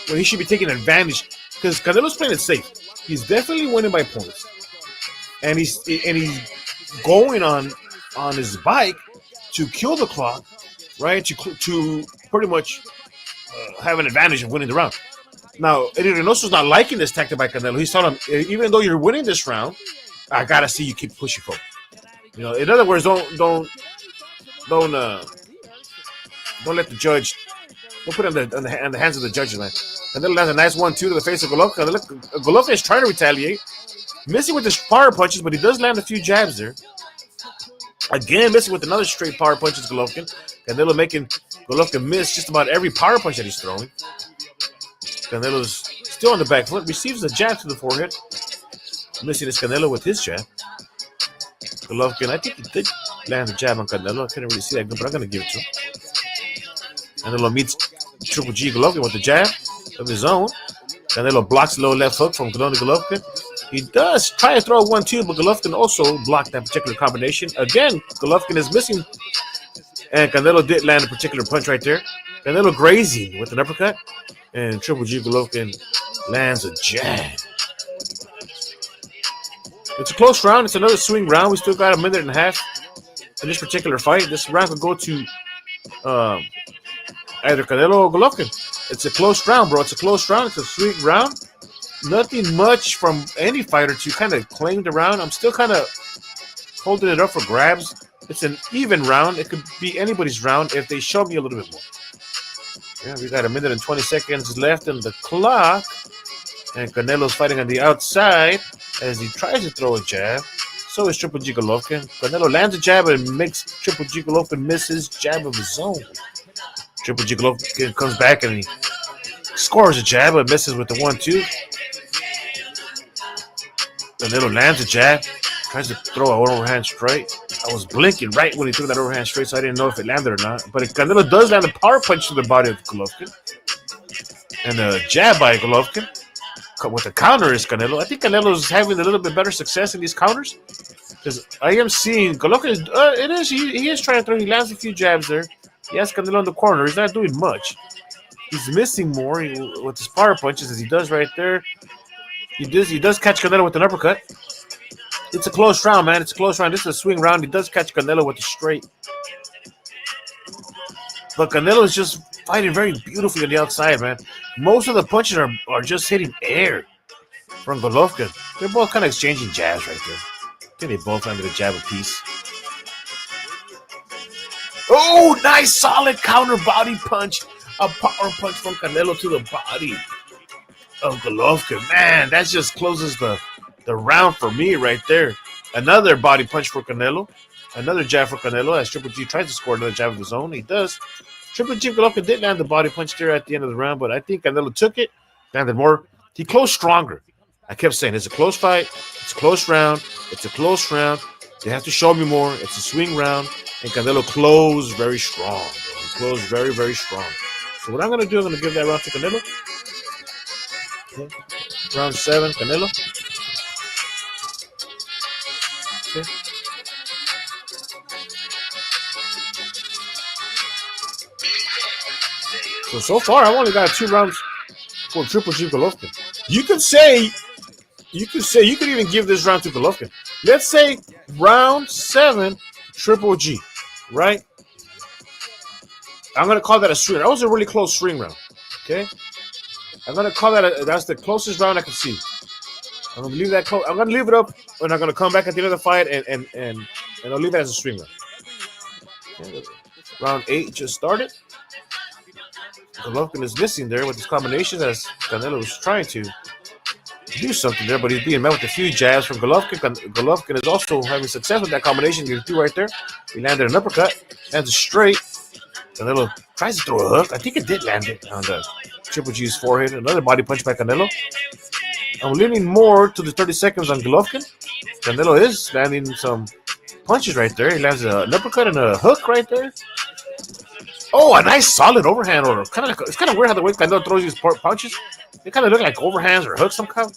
when he should be taking advantage, because Canelo's playing it safe. He's definitely winning by points, and he's going on his bike to kill the clock, right? To pretty much have an advantage of winning the round. Now, Eddie Reynoso's not liking this tactic by Canelo. He's telling him, even though you're winning this round, I gotta see you keep pushing forward. You know, in other words, don't let the judge. Don't put it in the hands of the judges, man. Canelo lands a nice 1-2 to the face of Golovkin. Golovkin is trying to retaliate, missing with his power punches, but he does land a few jabs there. Again, missing with another straight power punch is Golovkin. Canelo making Golovkin miss just about every power punch that he's throwing. Canelo's still on the back foot, receives a jab to the forehead. Missing is Canelo with his jab. Golovkin, I think he did land a jab on Canelo. I couldn't really see that good, but I'm going to give it to him. Canelo meets Triple G Golovkin with the jab of his own. Canelo blocks the low left hook from Golovkin. He does try to throw a 1-2, but Golovkin also blocked that particular combination. Again, Golovkin is missing, and Canelo did land a particular punch right there. Canelo grazing with an uppercut, and Triple G Golovkin lands a jab. It's a close round. It's another swing round. We still got a minute and a half in this particular fight. This round could go to either Canelo or Golovkin. It's a close round, bro. It's a close round. It's a sweet round. Nothing much from any fighter to kind of claim the round. I'm still kind of holding it up for grabs. It's an even round. It could be anybody's round if they show me a little bit more. Yeah, we got a minute and 20 seconds left in the clock. And Canelo's fighting on the outside as he tries to throw a jab. So is Triple G Golovkin. Canelo lands a jab and makes Triple G Golovkin miss his jab of his own. Triple G Golovkin comes back and he scores a jab but misses with the 1-2. Canelo lands a jab, tries to throw an overhand straight. I was blinking right when he threw that overhand straight, so I didn't know if it landed or not. But Canelo does land a power punch to the body of Golovkin. And a jab by Golovkin. With the counter is Canelo. I think Canelo's having a little bit better success in these counters. Because I am seeing Golovkin, he is trying to throw. He lands a few jabs there. He has Canelo in the corner. He's not doing much. He's missing more with his power punches as he does right there. He does catch Canelo with an uppercut. It's a close round, man. It's a close round. This is a swing round. He does catch Canelo with a straight. But Canelo is just fighting very beautifully on the outside, man. Most of the punches are just hitting air from Golovkin. They're both kind of exchanging jabs right there. I think they both landed a jab apiece. Oh, nice solid counter body punch. A power punch from Canelo to the body of Golovkin. Man, that just closes the round for me right there. Another body punch for Canelo. Another jab for Canelo as Triple G tries to score another jab of his own. He does. Triple G Golovkin did land the body punch there at the end of the round, but I think Canelo took it, landed more. He closed stronger. I kept saying it's a close fight. It's a close round. It's a close round. They have to show me more. It's a swing round. And Canelo closed very strong. He closed very, very strong. So what I'm going to do, I'm going to give that round to Canelo. Okay. Round 7, Canelo. Okay. So far, I've only got 2 rounds for Triple G Golovkin. You could even give this round to Golovkin. Let's say round 7, Triple G, right? I'm going to call that a swing. That was a really close swing round, okay? I'm going to call that that's the closest round I can see. I'm going to leave that close. I'm going to leave it up, and I'm going to come back at the end of the fight, and I'll leave it as a swing round. Okay. Round 8 just started. Golovkin is missing there with his combinations as Canelo was trying to do something there, but he's being met with a few jabs from Golovkin. Golovkin is also having success with that combination. You do right there. He landed an uppercut, lands a straight. Canelo tries to throw a hook. I think it did land it on the Triple G's forehead. Another body punch by Canelo. I'm leaning more to the 30 seconds on Golovkin. Canelo is landing some punches right there. He lands an uppercut and a hook right there. Oh, a nice solid overhand order. It's kind of weird how the way Canelo throws these punches. They kind of look like overhands or hooks somehow.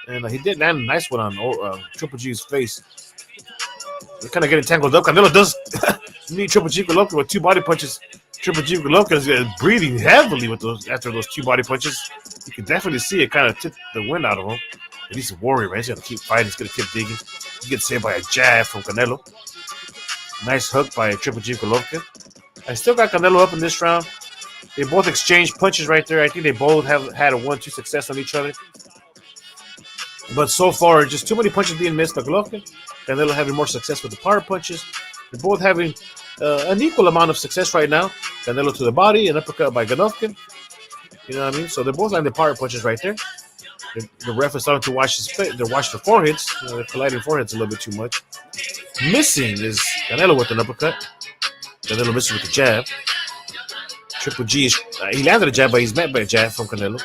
And he did land a nice one on Triple G's face. They're kind of getting tangled up. Canelo does need Triple G Golovkin with two body punches. Triple G Golovkin is breathing heavily with those after those two body punches. You can definitely see it kind of took the wind out of him. But he's a warrior, man. He's going to keep fighting. He's going to keep digging. He gets saved by a jab from Canelo. Nice hook by Triple G Golovkin. I still got Canelo up in this round. They both exchanged punches right there. I think they both have had a 1-2 success on each other. But so far, just too many punches being missed by Golovkin. Canelo having more success with the power punches. They're both having an equal amount of success right now. Canelo to the body, an uppercut by Golovkin. You know what I mean? So they're both landing power punches right there. The ref is starting to watch his face. They're watching the foreheads. They're colliding foreheads a little bit too much. Missing is Canelo with an uppercut. Canelo missing with the jab. Triple G, he landed a jab, but he's met by a jab from Canelo.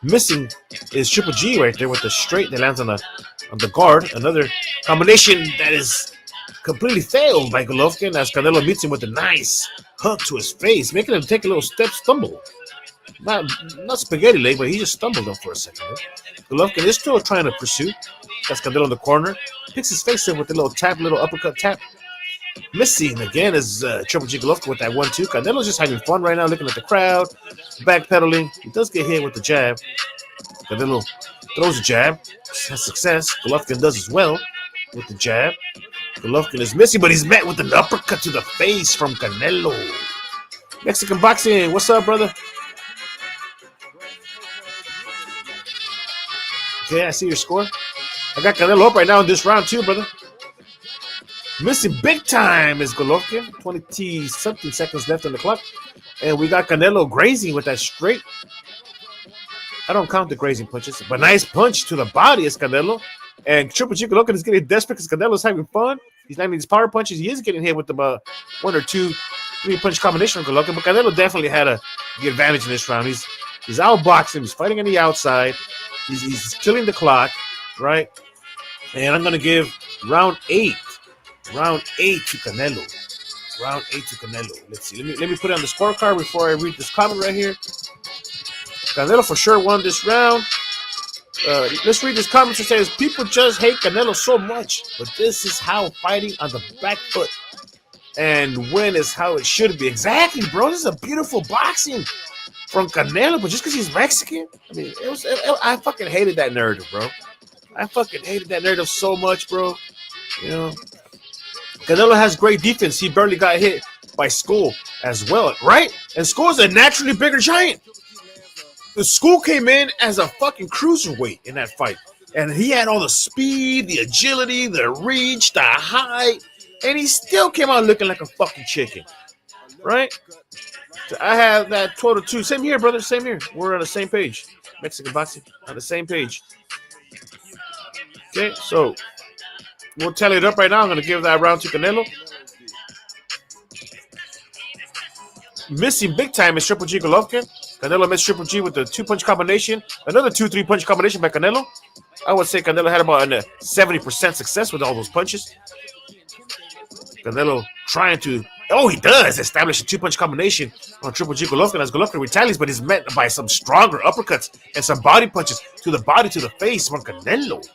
Missing is Triple G right there with the straight that lands on the guard. Another combination that is completely failed by Golovkin as Canelo meets him with a nice hook to his face, making him take a little stumble. Not spaghetti leg, but he just stumbled him for a second. Golovkin is still trying to pursue. That's Canelo in the corner. Picks his face in with a little tap, little uppercut tap. Missing again is Triple G Golovkin with that 1-2. Canelo's just having fun right now, looking at the crowd, backpedaling. He does get hit with the jab. Canelo throws a jab, has success. Golovkin does as well with the jab. Golovkin is missing, but he's met with an uppercut to the face from Canelo. Mexican Boxing, what's up, brother? Okay, I see your score. I got Canelo up right now in this round too, brother. Missing big time is Golovkin. 20-something seconds left on the clock. And we got Canelo grazing with that straight. I don't count the grazing punches, but nice punch to the body is Canelo. And Triple G Golovkin is getting desperate because Canelo's having fun. He's landing these power punches. He is getting hit with the 1 or 2 3-punch combination of Golovkin, but Canelo definitely had the advantage in this round. He's outboxing. He's fighting on the outside. He's killing the clock, right? And I'm going to give round 8 to Canelo. Round 8 to Canelo. Let's see. Let me put it on the scorecard before I read this comment right here. Canelo for sure won this round. Let's read this comment. It says, people just hate Canelo so much, but this is how fighting on the back foot and win is how it should be. Exactly, bro. This is a beautiful boxing from Canelo, but just because he's Mexican, I mean, I fucking hated that narrative, bro. I fucking hated that narrative so much, bro. You know, Canelo has great defense. He barely got hit by Skull as well, right? And Skull's a naturally bigger giant. The Skull came in as a fucking cruiserweight in that fight. And he had all the speed, the agility, the reach, the height. And he still came out looking like a fucking chicken. Right? So I have that 12-2. Same here, brother. Same here. We're on the same page. Mexican Boxing on the same page. Okay, so we'll tally it up right now. I'm going to give that round to Canelo. Missing big time is Triple G Golovkin. Canelo missed Triple G with the 2-punch combination. Another 2-3-punch combination by Canelo. I would say Canelo had about a 70% success with all those punches. Canelo trying to, he does establish a 2-punch combination on Triple G Golovkin as Golovkin retaliates, but he's met by some stronger uppercuts and some body punches to the body, to the face from Canelo.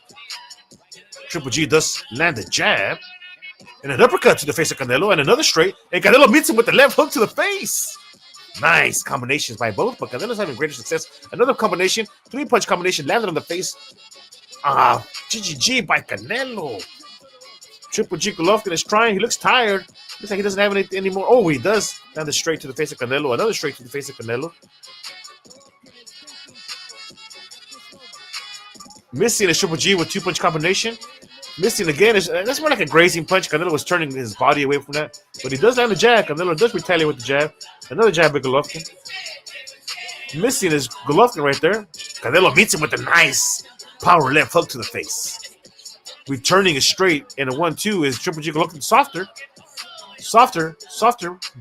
Triple G does land a jab and an uppercut to the face of Canelo and another straight, and Canelo meets him with the left hook to the face. Nice combinations by both, but Canelo's having greater success. Another combination, 3-punch combination landed on the face. GGG by Canelo. Triple G Golovkin is trying. He looks tired. Looks like he doesn't have anything anymore. Oh, he does. Land a straight to the face of Canelo. Another straight to the face of Canelo. Missing a Triple G with 2-punch combination. Missing again. That's more like a grazing punch. Canelo was turning his body away from that. But he does land a jab. Canelo does retaliate with the jab. Another jab by Golovkin. Missing is Golovkin right there. Canelo meets him with a nice Power left hook to the face. Returning it straight, and a 1-2 is Triple G looking softer,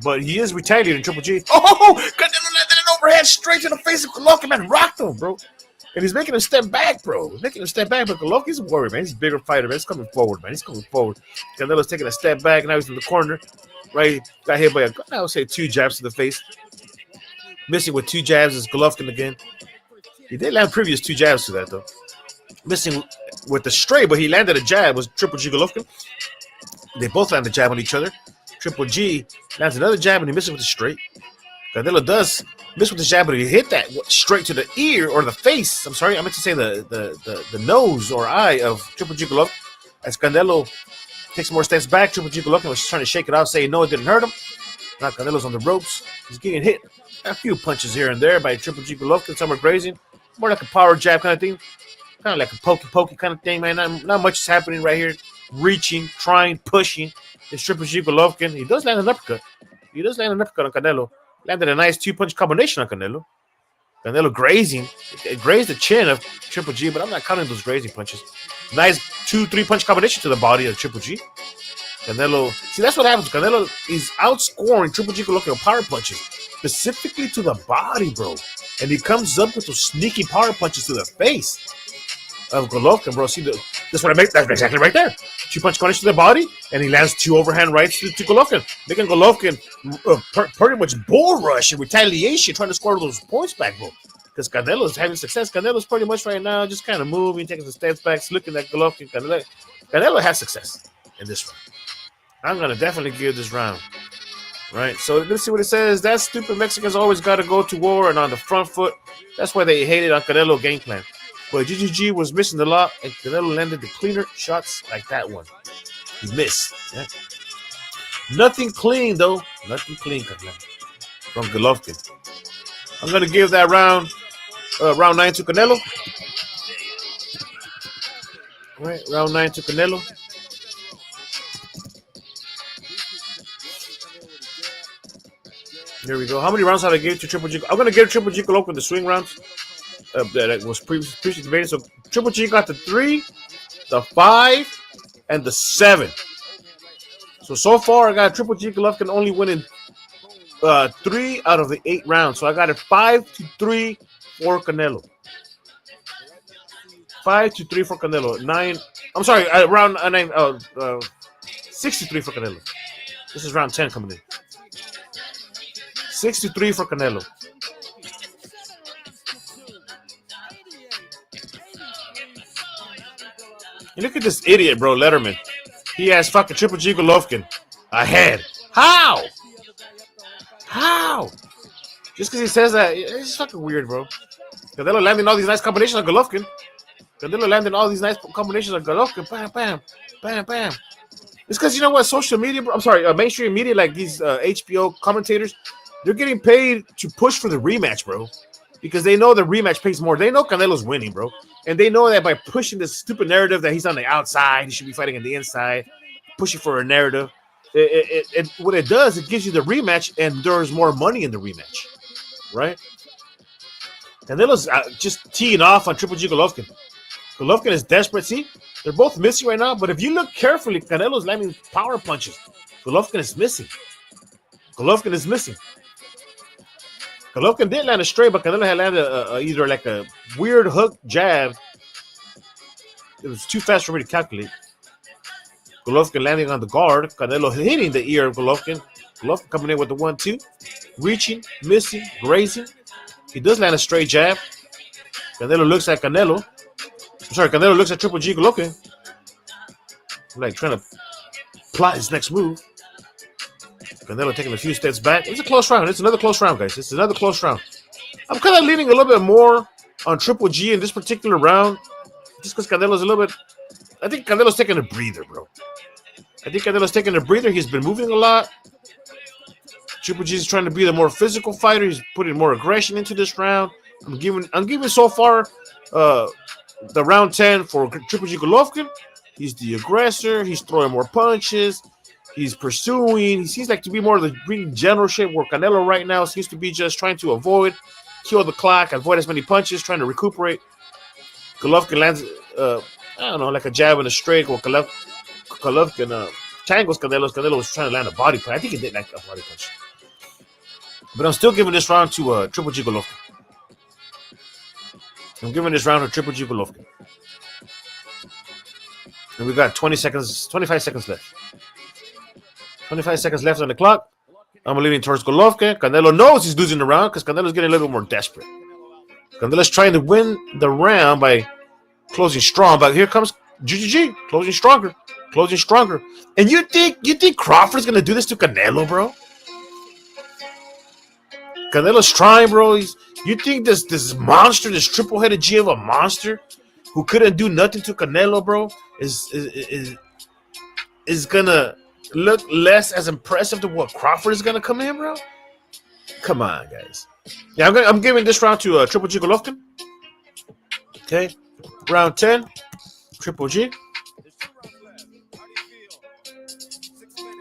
but he is retaliating Triple G. Oh, Canelo landed an overhead straight to the face of Golovkin, man, rocked him, bro. And he's making a step back, bro. But Golovkin's a warrior, man. He's a bigger fighter, man. He's coming forward, man. Canelo's taking a step back, now he's in the corner, right? Got hit by I would say 2 jabs to the face. Missing with 2 jabs is Golovkin again. He did land previous 2 jabs to that, though. Missing with the straight, but he landed a jab was Triple G Golovkin. They both landed a jab on each other. Triple G lands another jab, and he misses with the straight. Canelo does miss with the jab, but he hit that straight to the ear or the face. I'm sorry, I meant to say the nose or eye of Triple G Golovkin. As Canelo takes more steps back, Triple G Golovkin was trying to shake it out, saying no, it didn't hurt him. Now Canelo's on the ropes. He's getting hit a few punches here and there by Triple G Golovkin. Some are grazing, more like a power jab kind of thing. Kind of like a pokey kind of thing, man. Not much is happening right here. Reaching, trying, pushing. It's Triple G Golovkin. He does land an uppercut. On Canelo. Landed a nice 2-punch combination on Canelo. Canelo grazing. It grazed the chin of Triple G, but I'm not counting those grazing punches. Nice 2-3 punch combination to the body of Triple G. Canelo. See, that's what happens. Canelo is outscoring Triple G Golovkin with power punches. Specifically to the body, bro. And he comes up with those sneaky power punches to the face of Golovkin, bro. See, that's what I make. That's exactly right there. 2-punch combination to the body, and he lands 2 overhand rights to Golovkin, making Golovkin pretty much bull rush and retaliation, trying to score those points back, bro. Because Canelo is having success. Canelo's pretty much right now just kind of moving, taking some steps back, looking at Golovkin. Canelo has success in this round. I'm gonna definitely give this round. Right, so let's see what it says. That stupid Mexicans always got to go to war and on the front foot. That's why they hated on Canelo game plan. But GGG was missing a lot, and Canelo landed the cleaner shots like that one. He missed. Yeah. Nothing clean, though. Nothing clean, Canelo, from Golovkin. I'm going to give that round 9 to Canelo. All right, round 9 to Canelo. Here we go. How many rounds have I given to Triple G? I'm going to give Triple G Golovkin the swing rounds. That was previously debated. So Triple G got the 3, the 5, and the 7. So far I got Triple G Golovkin only winning 3 out of the 8 rounds. So I got it 5-3 for Canelo. 5-3 for Canelo. 9. I'm sorry, round 9. 63 for Canelo. This is round 10 coming in. 63 for Canelo. And look at this idiot, bro, Letterman. He has fucking Triple G Golovkin ahead. How? Just because he says that, it's fucking weird, bro. Canelo landing all these nice combinations on Golovkin. Bam, bam, bam, bam. It's because, you know what, social media, bro, I'm sorry, mainstream media, like these HBO commentators, they're getting paid to push for the rematch, bro. Because they know the rematch pays more. They know Canelo's winning, bro. And they know that by pushing this stupid narrative that he's on the outside, he should be fighting on the inside, pushing for a narrative. What it does, it gives you the rematch, and there's more money in the rematch, right? Canelo's just teeing off on Triple G Golovkin. Golovkin is desperate. See, they're both missing right now, but if you look carefully, Canelo's landing power punches. Golovkin is missing. Golovkin did land a straight, but Canelo had landed either like a weird hook jab. It was too fast for me to calculate. Golovkin landing on the guard. Canelo hitting the ear of Golovkin. Golovkin coming in with the 1-2. Reaching, missing, grazing. He does land a straight jab. Canelo looks at Canelo. Canelo looks at Triple G Golovkin. Like trying to plot his next move. Canelo taking a few steps back. It's a close round. It's another close round, guys. It's another close round. I'm kind of leaning a little bit more on Triple G in this particular round. Just because Canelo's a little bit... I think Canelo's taking a breather, bro. He's been moving a lot. Triple G is trying to be the more physical fighter. He's putting more aggression into this round. I'm giving so far the round 10 for Triple G Golovkin. He's the aggressor. He's throwing more punches. He's pursuing. He seems like to be more of the ring generalship, where Canelo right now seems to be just trying to kill the clock, avoid as many punches, trying to recuperate. Golovkin lands, I don't know, like a jab and a straight. Or Golovkin tangles Canelo. Canelo was trying to land a body punch. I think he did like a body punch. But I'm still giving this round to Triple G Golovkin. I'm giving this round to Triple G Golovkin. And we got 25 seconds left. 25 seconds left on the clock. I'm leaning towards Golovkin. Canelo knows he's losing the round because Canelo's getting a little bit more desperate. Canelo's trying to win the round by closing strong, but here comes GGG, closing stronger. And you think Crawford's gonna do this to Canelo, bro? Canelo's trying, bro. You think this monster, this triple-headed G of a monster, who couldn't do nothing to Canelo, bro, is gonna look less as impressive than what Crawford is gonna come in, bro? Come on, guys. Yeah, I'm giving this round to Triple G Golovkin. Okay, round 10, Triple G.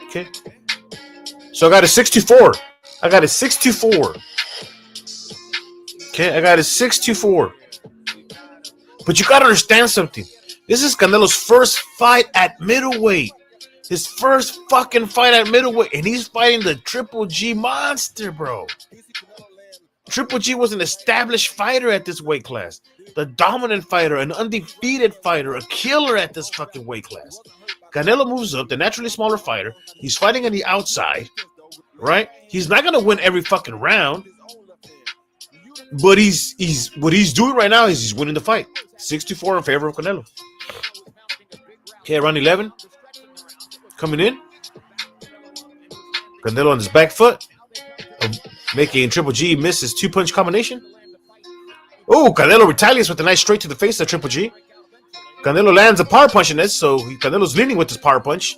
Okay, so I got a 6-4. Okay, I got a 6-4. But you gotta understand something. This is Canelo's first fight at middleweight. His first fucking fight at middleweight, and he's fighting the Triple G monster, bro. Triple G was an established fighter at this weight class. The dominant fighter, an undefeated fighter, a killer at this fucking weight class. Canelo moves up, the naturally smaller fighter. He's fighting on the outside, right? He's not gonna win every fucking round, but he's what he's doing right now is he's winning the fight. 6-4 in favor of Canelo. Okay, round 11. Coming in. Canelo on his back foot, making Triple G miss his 2-punch combination. Oh, Canelo retaliates with a nice straight to the face of Triple G. Canelo lands a power punch in this, so Canelo's leading with his power punch.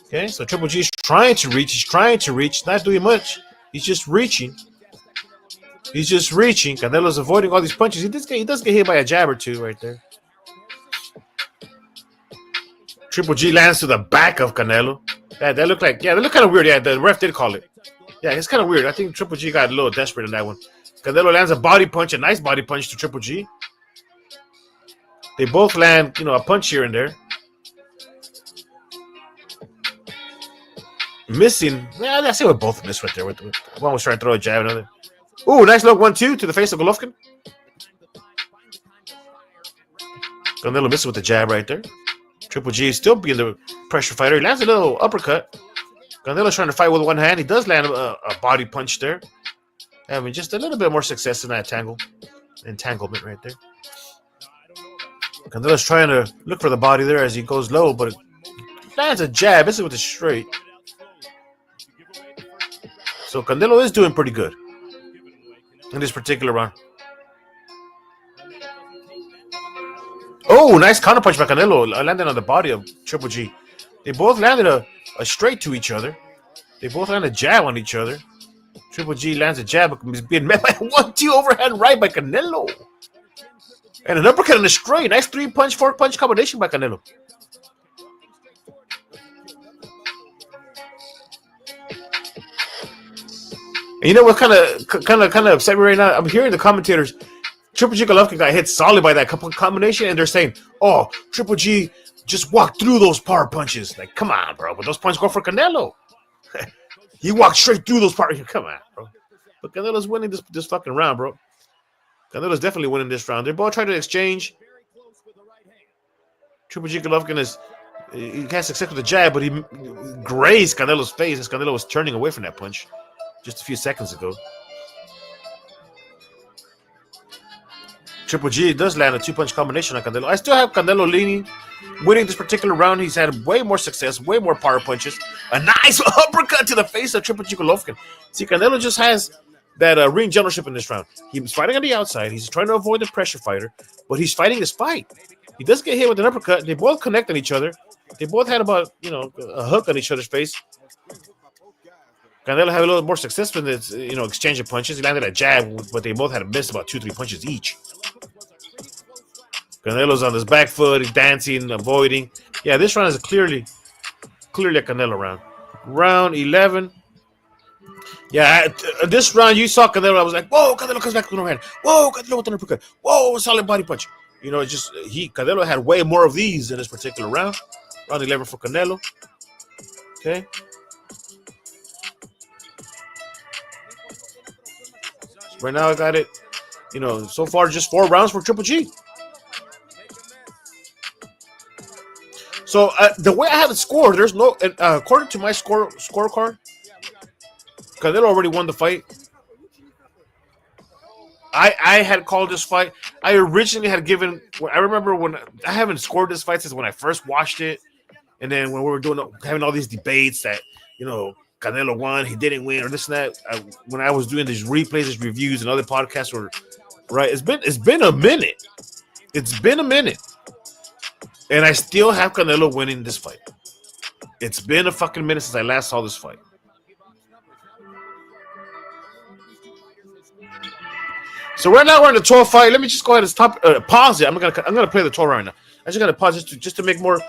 Okay, so Triple G is trying to reach. He's trying to reach, not doing much. He's just reaching. Canelo's avoiding all these punches. He does get hit by a jab or two right there. Triple G lands to the back of Canelo. That look kind of weird. Yeah, the ref did call it. Yeah, it's kind of weird. I think Triple G got a little desperate in that one. Canelo lands a body punch, a nice body punch to Triple G. They both land, a punch here and there. Missing. Yeah, I see what both missed right there. One was trying to throw a jab, another. Ooh, nice look 1-2 to the face of Golovkin. Canelo missing with the jab right there. Triple G is still being the pressure fighter. He lands a little uppercut. Canelo's trying to fight with one hand. He does land a body punch there. Having just a little bit more success in that entanglement right there. Canelo's trying to look for the body there as he goes low, but it lands a jab. This is with a straight. So Canelo is doing pretty good in this particular round. Oh, nice counter punch by Canelo, landing on the body of Triple G. They both landed a straight to each other. They both landed a jab on each other. Triple G lands a jab, being met by a 1-2 overhand right by Canelo. And an uppercut on the straight. Nice 3-punch, 4-punch combination by Canelo. And you know what kind of upset me right now? I'm hearing the commentators. Triple G Golovkin got hit solid by that combination, and they're saying, "Oh, Triple G just walked through those power punches." Like, come on, bro. But those punches go for Canelo. He walked straight through those power. Come on, bro. But Canelo's winning this fucking round, bro. Canelo's definitely winning this round. They're both trying to exchange. Triple G Golovkin he had success with the jab, but he grazed Canelo's face as Canelo was turning away from that punch just a few seconds ago. Triple G does land a 2-punch combination on Canelo. I still have Canelo winning this particular round. He's had way more success, way more power punches. A nice uppercut to the face of Triple G Golovkin. See, Canelo just has that ring generalship in this round. He's fighting on the outside. He's trying to avoid the pressure fighter, but he's fighting his fight. He does get hit with an uppercut. They both connect on each other. They both had about, a hook on each other's face. Canelo had a little more success with this, exchange of punches. He landed a jab, but they both had missed about 2-3 punches each. Canelo's on his back foot. He's dancing, avoiding. Yeah, this round is clearly a Canelo round. Round 11. Yeah, this round you saw Canelo. I was like, whoa, Canelo comes back with an overhand. Whoa, Canelo with an uppercut. Whoa, a solid body punch. You know, Canelo had way more of these in this particular round. Round 11 for Canelo. Okay. Right now I got it. You know, so far just 4 rounds for Triple G. So the way I have it scored, there's no according to my scorecard, Canelo already won the fight. I had called this fight. I originally had given. I remember when I haven't scored this fight since when I first watched it, and then when we were having all these debates that Canelo won, he didn't win, or this and that. When I was doing these replays, these reviews, and other podcasts were right. It's been a minute. It's been a minute, and I still have Canelo winning this fight. It's been a fucking minute since I last saw this fight. So right now we're in the 12th fight. Let me just go ahead and pause it. I'm gonna play the 12 right now. I'm just gonna pause just to make more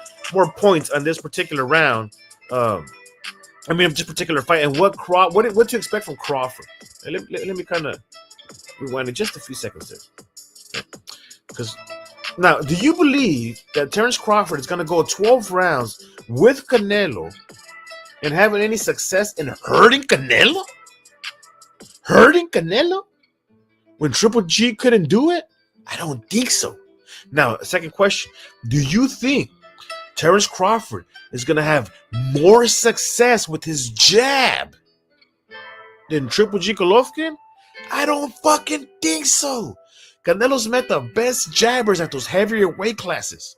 points on this particular round. This particular fight and what to expect from Crawford. Let me kind of rewind it just a few seconds there. Because now, do you believe that Terence Crawford is gonna go 12 rounds with Canelo and having any success in hurting Canelo? Hurting Canelo? When Triple G couldn't do it? I don't think so. Now, second question. Do you think Terence Crawford is going to have more success with his jab than Triple G Golovkin? I don't fucking think so. Canelo's met the best jabbers at those heavier weight classes.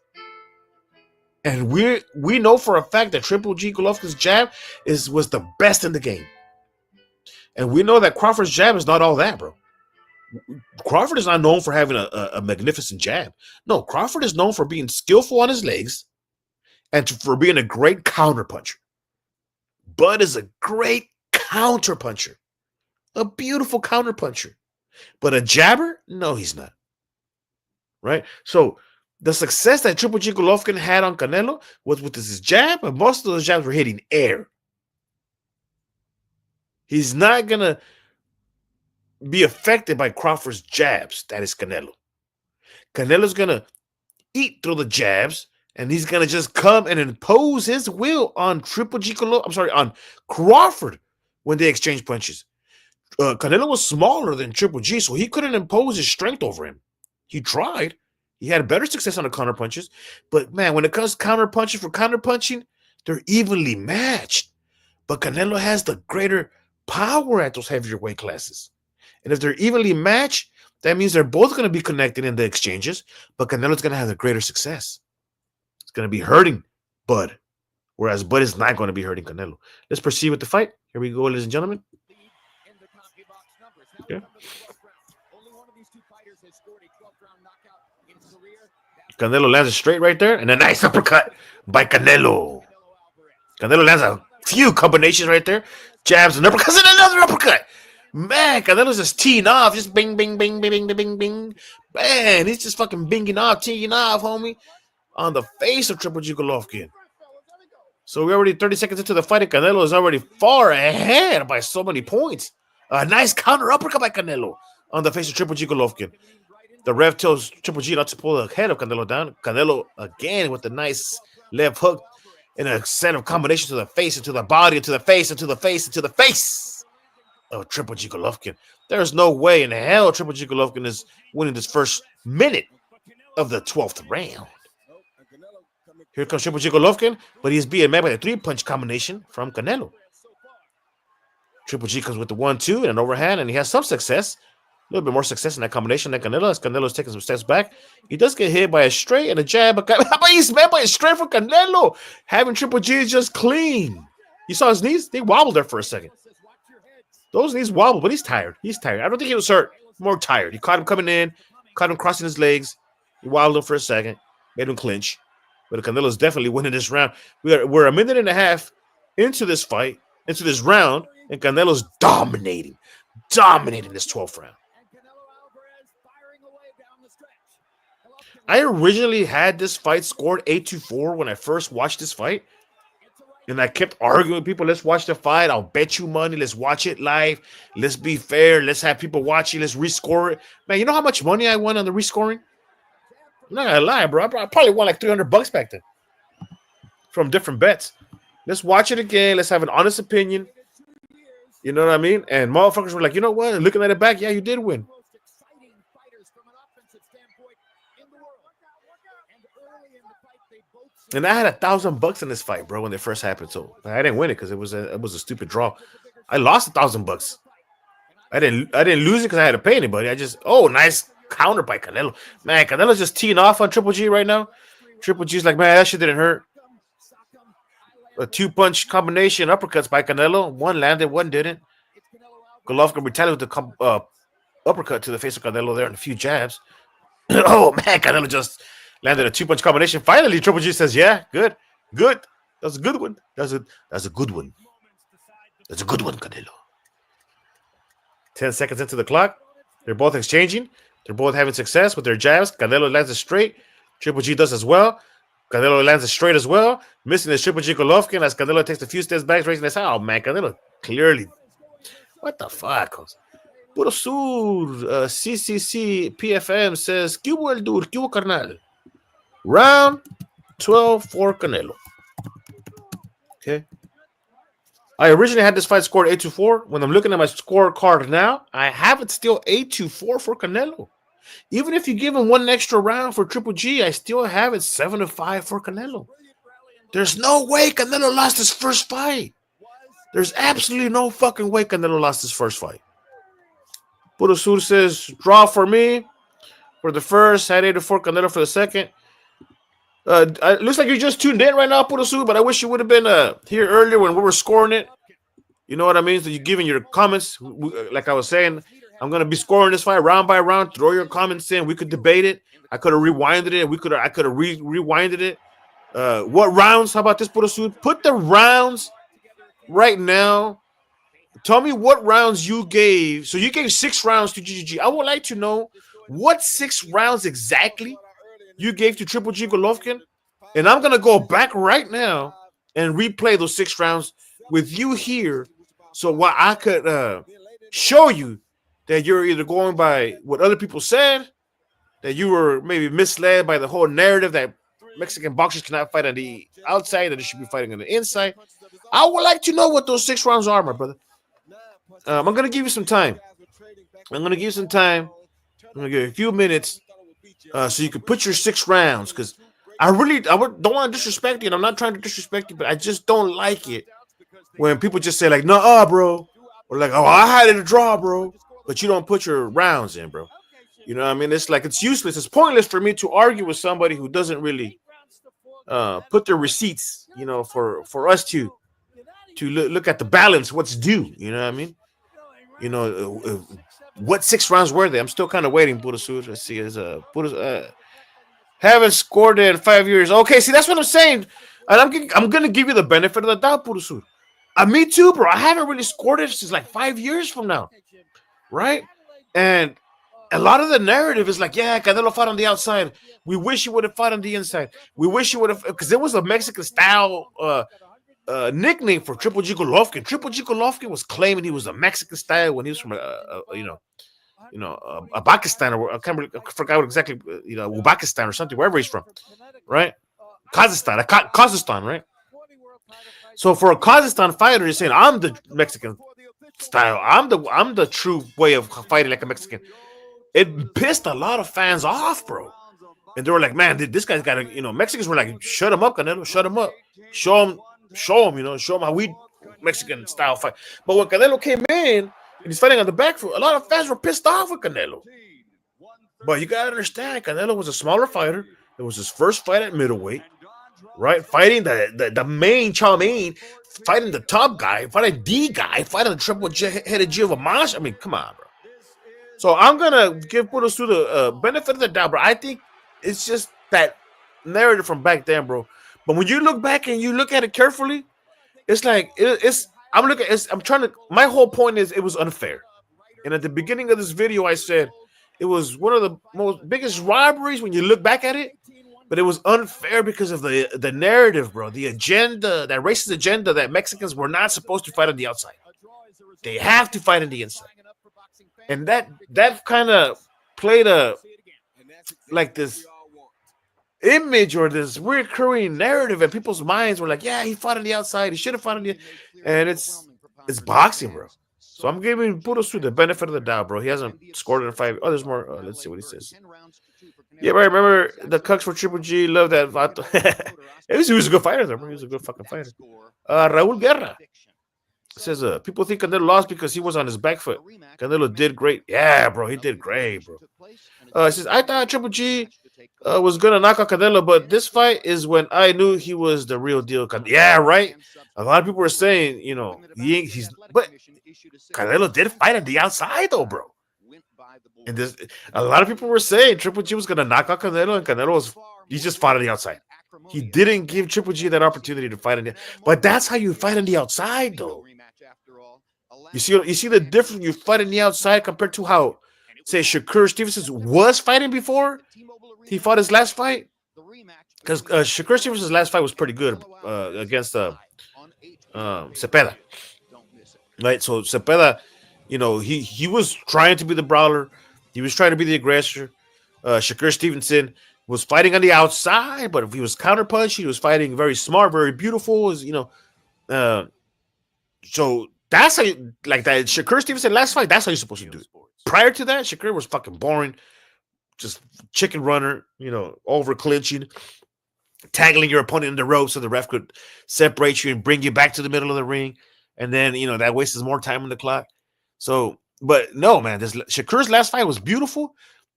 And we know for a fact that Triple G Golovkin's jab was the best in the game. And we know that Crawford's jab is not all that, bro. Crawford is not known for having a magnificent jab. No, Crawford is known for being skillful on his legs and for being a great counterpuncher. Bud is a great counterpuncher. A beautiful counterpuncher. But a jabber? No, he's not. Right? So the success that Triple G Golovkin had on Canelo was with his jab, and most of those jabs were hitting air. He's not going to be affected by Crawford's jabs. That is Canelo. Canelo's going to eat through the jabs, and he's going to just come and impose his will on on Crawford when they exchange punches. Canelo was smaller than Triple G, so he couldn't impose his strength over him. He tried. He had better success on the counter punches. But, man, when it comes counter punching, they're evenly matched. But Canelo has the greater power at those heavier weight classes. And if they're evenly matched, that means they're both going to be connected in the exchanges, but Canelo's going to have the greater success. It's going to be hurting Bud, whereas Bud is not going to be hurting Canelo. Let's proceed with the fight. Here we go, ladies and gentlemen. Okay. Canelo lands a straight right there, and a nice uppercut by Canelo. Canelo lands a few combinations right there. Jabs and uppercuts and another uppercut. Man, Canelo's just teeing off. Just bing, bing, bing, bing, bing, bing, bing. Man, he's just fucking binging off, teeing off, homie. On the face of Triple G Golovkin. So we're already 30 seconds into the fight, and Canelo is already far ahead by so many points. A nice counter uppercut by Canelo on the face of Triple G Golovkin. The ref tells Triple G not to pull the head of Canelo down. Canelo again with the nice left hook and a set of combinations to the face, into the body, into the face, into the face, into the face of Triple G Golovkin. There's no way in hell Triple G Golovkin is winning this first minute of the 12th round. Here comes Triple G Golovkin, but he's being met by a 3-punch combination from Canelo. Triple G comes with the 1-2 and an overhand, and he has some success. A little bit more success in that combination than Canelo, as Canelo's taking some steps back. He does get hit by a straight and a jab, but how about he's met by a straight from Canelo? Having Triple G just clean. You saw his knees? They wobbled there for a second. Those knees wobbled, but he's tired. He's tired. I don't think he was hurt. More tired. He caught him coming in, caught him crossing his legs. He wobbled him for a second, made him clinch. But Canelo's definitely winning this round. We're a minute and a half into this fight, into this round, and Canelo's dominating this 12th round. I originally had this fight scored 8-4 when I first watched this fight. And I kept arguing with people, let's watch the fight. I'll bet you money. Let's watch it live. Let's be fair. Let's have people watch it. Let's rescore it. Man, you know how much money I won on the rescoring? I'm not gonna lie, bro. I probably won like $300 back then from different bets. Let's watch it again. Let's have an honest opinion. You know what I mean? And motherfuckers were like, you know what? Looking at it back, yeah, you did win. And I had $1,000 in this fight, bro, when it first happened. So I didn't win it because it was a stupid draw. I lost $1,000. I didn't lose it because I had to pay anybody. I just nice counter by Canelo. Man, Canelo's just teeing off on Triple G right now. Triple G's like, man, that shit didn't hurt. A 2-punch combination uppercuts by Canelo. One landed, one didn't. Golovkin retaliated with the uppercut to the face of Canelo there and a few jabs. Oh man, Canelo just landed a 2-punch combination. Finally, Triple G says, "Yeah, good. That's a good one. That's a good one. That's a good one, Canelo." 10 seconds into the clock, they're both exchanging. They're both having success with their jabs. Canelo lands it straight. Triple G does as well. Canelo lands it straight as well. Missing the Triple G Golovkin as Canelo takes a few steps back, raising his hand. Oh man, Canelo clearly. What the fuck? Puro Sur, CCC, PFM says, ¿Qué hubo el dur? ¿Qué hubo, carnal? Round 12 for Canelo. Okay. I originally had this fight scored 8-4. When I'm looking at my scorecard now, I have it still 8-4 for Canelo. Even if you give him one extra round for Triple G, I still have it 7-5 for Canelo. There's no way Canelo lost his first fight. There's absolutely no fucking way Canelo lost his first fight. Puro Sur says, draw for me for the first, had 8-4 Canelo for the second. It looks like you just tuned in right now, Puro Sur, but I wish you would have been here earlier when we were scoring it. You know what I mean? So you're giving your comments. Like I was saying, I'm going to be scoring this fight round by round. Throw your comments in. We could debate it. I could have rewinded it. I could have rewinded it. What rounds? How about this, Puro Sur? Put the rounds right now. Tell me what rounds you gave. So you gave 6 rounds to GGG. I would like to know what 6 rounds exactly you gave to Triple G Golovkin. And I'm going to go back right now and replay those 6 rounds with you here. So what I could show you that you're either going by what other people said, that you were maybe misled by the whole narrative that Mexican boxers cannot fight on the outside, that they should be fighting on the inside. I would like to know what those 6 rounds are, my brother. I'm going to give you some time. I'm going to give you a few minutes so you can put your 6 rounds, because I don't want to disrespect you, and I'm not trying to disrespect you, but I just don't like it when people just say, like, nah, bro, or like, oh, I had it a draw, bro, but you don't put your rounds in, bro. You know what I mean? It's like, it's useless. It's pointless for me to argue with somebody who doesn't really put their receipts, you know, for us to look at the balance, what's due. You know what I mean? You know, what 6 rounds were they? I'm still kind of waiting, Puro Sur. Let's see. Haven't scored it in 5 years. Okay, see, that's what I'm saying. And I'm going to give you the benefit of the doubt, Puro Sur. Me too, bro. I haven't really scored it since like 5 years from now. Right? And a lot of the narrative is like, yeah, Canelo fought on the outside. We wish he would have fought on the inside. We wish he would have, because it was a Mexican style nickname for Triple G Golovkin. Triple G Golovkin was claiming he was a Mexican style when he was from Pakistan, or I forgot what exactly, Uzbekistan or something, wherever he's from, right? Kazakhstan, right? So for a Kazakhstan fighter, he's saying, I'm the Mexican style. I'm the true way of fighting like a Mexican. It pissed a lot of fans off, bro. And they were like, man, this guy's got to, Mexicans were like, shut him up, Canelo, shut him up. Show him, show him how we Mexican style fight. But when Canelo came in and he's fighting on the back foot, a lot of fans were pissed off with Canelo. But you got to understand, Canelo was a smaller fighter. It was his first fight at middleweight, right? Fighting the main Chow Mein, fighting the top guy, fighting the guy, fighting the triple-headed G of a monster. I mean, come on, bro. So I'm going to give Puro Sur the benefit of the doubt, bro. I think it's just that narrative from back then, bro. But when you look back and you look at it carefully, it's like, my whole point is it was unfair. And at the beginning of this video, I said it was one of the biggest robberies when you look back at it. But it was unfair because of the narrative, bro. The agenda, that racist agenda that Mexicans were not supposed to fight on the outside. They have to fight on the inside. And that kind of played this image or this recurring narrative in people's minds were like, yeah, he fought on the outside, he should have fought on the, and it's boxing, bro. So I'm giving Budosu the benefit of the doubt, bro. He hasn't scored in a fight. Oh, there's more. Let's see what he says. Yeah, but I remember the Cucks for Triple G. Love that Vato. He was a good fighter, though, bro. He was a good fucking fighter. Raul Guerra says, people think Canelo lost because he was on his back foot. Canelo did great. Yeah, bro, he did great, bro. He says, I thought Triple G was going to knock out Canelo, but this fight is when I knew he was the real deal. Yeah, right? A lot of people were saying, he's, but Canelo did fight on the outside, though, bro. And this, a lot of people were saying Triple G was going to knock out Canelo, and he just fought on the outside. He didn't give Triple G that opportunity to fight on the, but that's how you fight on the outside, though. You see the difference. You fight on the outside compared to how, say, Shakur Stevenson was fighting before he fought his last fight. Because Shakur Stevenson's last fight was pretty good against Cepeda. Right, so Cepeda, he was trying to be the brawler. He was trying to be the aggressor. Shakur Stevenson was fighting on the outside, but if he was counterpunch, he was fighting very smart, very beautiful. So that's how you, like that Shakur Stevenson last fight. That's how you're supposed to do it. Prior to that, Shakur was fucking boring, just chicken runner, over clinching, tangling your opponent in the rope so the ref could separate you and bring you back to the middle of the ring, and then that wastes more time on the clock. So, but no, man, Shakur's last fight was beautiful.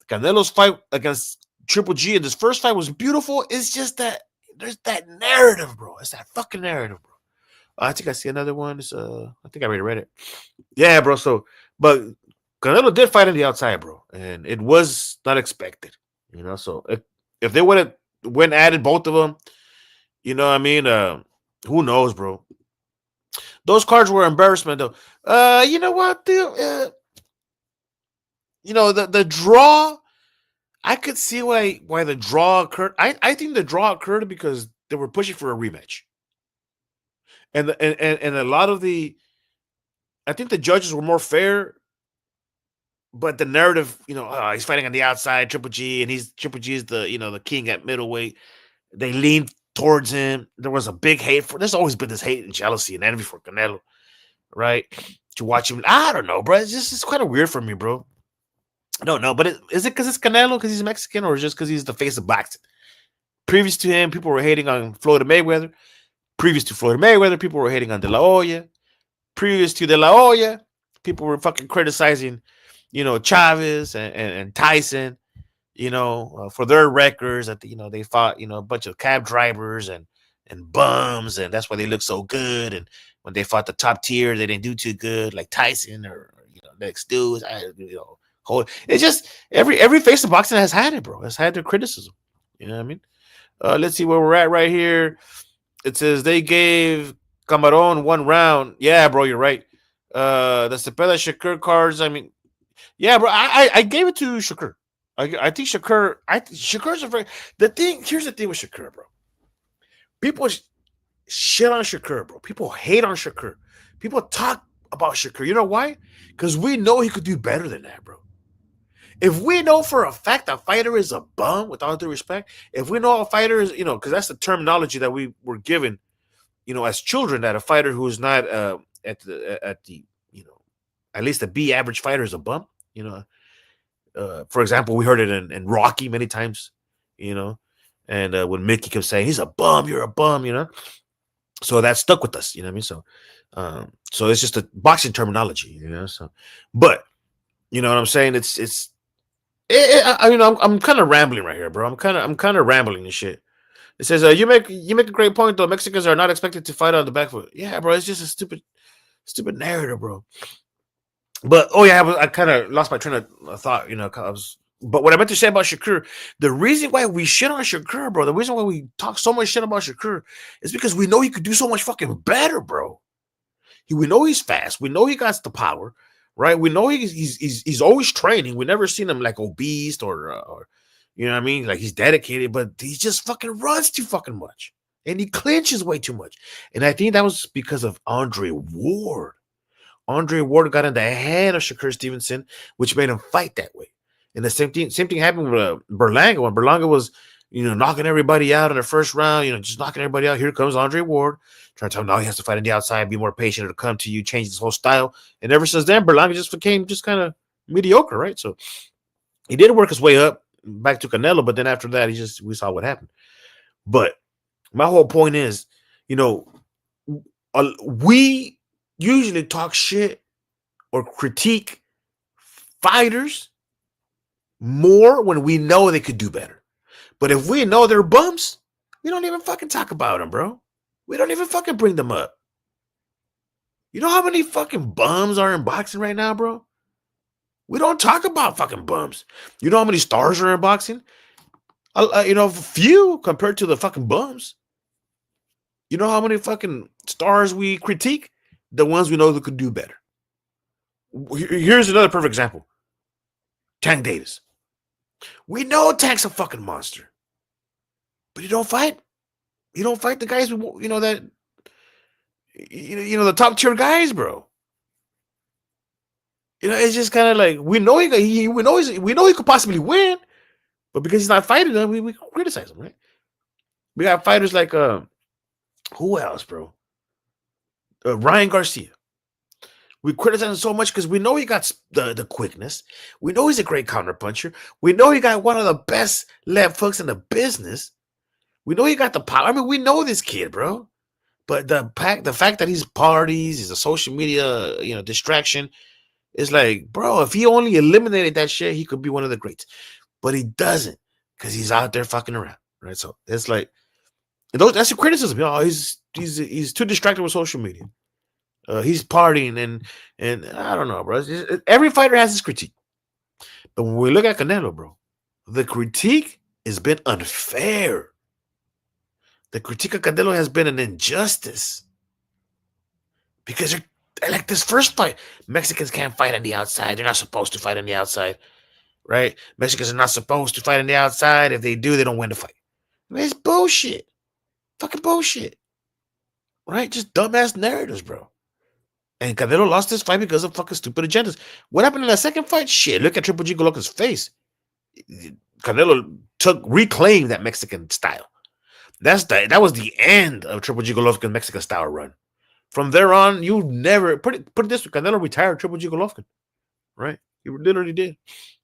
Canelo's fight against Triple G in this first fight was beautiful. It's just that there's that narrative, bro. It's that fucking narrative, bro. I think I see another one. I think I already read it. Yeah, bro. So, but Canelo did fight on the outside, bro, and it was not expected. So if they would have went at it, both of them, who knows, bro? Those cards were embarrassment, though. You know what, dude? The draw. I could see why the draw occurred. I think the draw occurred because they were pushing for a rematch. And a lot of I think the judges were more fair, but the narrative, he's fighting on the outside, Triple G, and Triple G is the king at middleweight. They leaned towards him. There was a big hate there's always been this hate and jealousy and envy for Canelo, right? To watch him, I don't know, bro. It's kind of weird for me, bro. I don't know, but is it because it's Canelo, because he's Mexican, or just because he's the face of boxing? Previous to him, people were hating on Floyd Mayweather. Previous to Floyd Mayweather, people were hating on De La Hoya. Previous to De La Hoya, people were fucking criticizing, Chavez and Tyson, for their records that they fought, a bunch of cab drivers and bums, and that's why they look so good. And when they fought the top tier, they didn't do too good, like Tyson or next dudes. It's just every face of boxing has had it, bro. Has had their criticism. You know what I mean? Let's see where we're at right here. It says they gave Camarón 1 round. Yeah, bro, you're right. The Cepeda Shakur cards. I mean, yeah, bro. I gave it to Shakur. I think Shakur. Shakur's a very the thing. Here's the thing with Shakur, bro. People shit on Shakur, bro. People hate on Shakur. People talk about Shakur. You know why? Because we know he could do better than that, bro. If we know for a fact a fighter is a bum, with all due respect, if we know a fighter is, because that's the terminology that we were given, as children, that a fighter who is not at the at least a B average fighter is a bum. For example, we heard it in Rocky many times, and when Mickey kept saying he's a bum, you're a bum, so that stuck with us, you know what I mean? So, so it's just a boxing terminology, So, but you know what I'm saying? I'm kind of rambling right here, bro. I'm kind of rambling and shit. It says you make a great point though. Mexicans are not expected to fight on the back foot. Yeah, bro. It's just a stupid narrative, bro. But I kind of lost my train of thought. But what I meant to say about Shakur, the reason why we shit on Shakur, bro, the reason why we talk so much shit about Shakur is because we know he could do so much fucking better, bro. We know he's fast. We know he got the power. Right, we know he's always training. We never seen him like obese or you know what I mean, like he's dedicated, but he just fucking runs too fucking much, and he clinches way too much. And I think that was because of Andre Ward. Andre Ward got in the head of Shakur Stevenson, which made him fight that way. And the same thing happened with Berlanga when Berlanga was knocking everybody out in the first round, just knocking everybody out. Here comes Andre Ward, trying to tell him now he has to fight on the outside, be more patient, it'll come to you, change his whole style. And ever since then, Berlanga just became just kind of mediocre, right? So he did work his way up back to Canelo, but then after that, we saw what happened. But my whole point is, we usually talk shit or critique fighters more when we know they could do better. But if we know they're bums, we don't even fucking talk about them, bro. We don't even fucking bring them up. You know how many fucking bums are in boxing right now, bro? We don't talk about fucking bums. You know how many stars are in boxing? Few compared to the fucking bums. You know how many fucking stars we critique? The ones we know that could do better. Here's another perfect example. Tank Davis. We know Tank's a fucking monster. But you don't fight. You don't fight the guys the top tier guys, bro. It's just kind of like we know he could possibly win, but because he's not fighting them, we criticize him, right? We got fighters like who else, bro? Ryan Garcia. We criticize him so much because we know he got the quickness. We know he's a great counterpuncher. We know he got one of the best left hooks in the business. We know he got the power. I mean, we know this kid, bro. But the fact that he's parties, he's a social media, distraction, is like, bro, if he only eliminated that shit, he could be one of the greats. But he doesn't because he's out there fucking around, right? So it's like, that's the criticism. He's too distracted with social media. He's partying and I don't know, bro. Every fighter has his critique. But when we look at Canelo, bro, the critique has been unfair. The critique of Canelo has been an injustice. Because like this first fight, Mexicans can't fight on the outside. They're not supposed to fight on the outside, right? Mexicans are not supposed to fight on the outside. If they do, they don't win the fight. I mean, it's bullshit. Fucking bullshit. Right? Just dumbass narratives, bro. And Canelo lost this fight because of fucking stupid agendas. What happened in that second fight? Shit, look at Triple G Golovkin's face. Canelo reclaimed that Mexican style. That was the end of Triple G Golovkin's Mexican style run. From there on, you never put it this way. Canelo retired Triple G Golovkin, right? He literally did.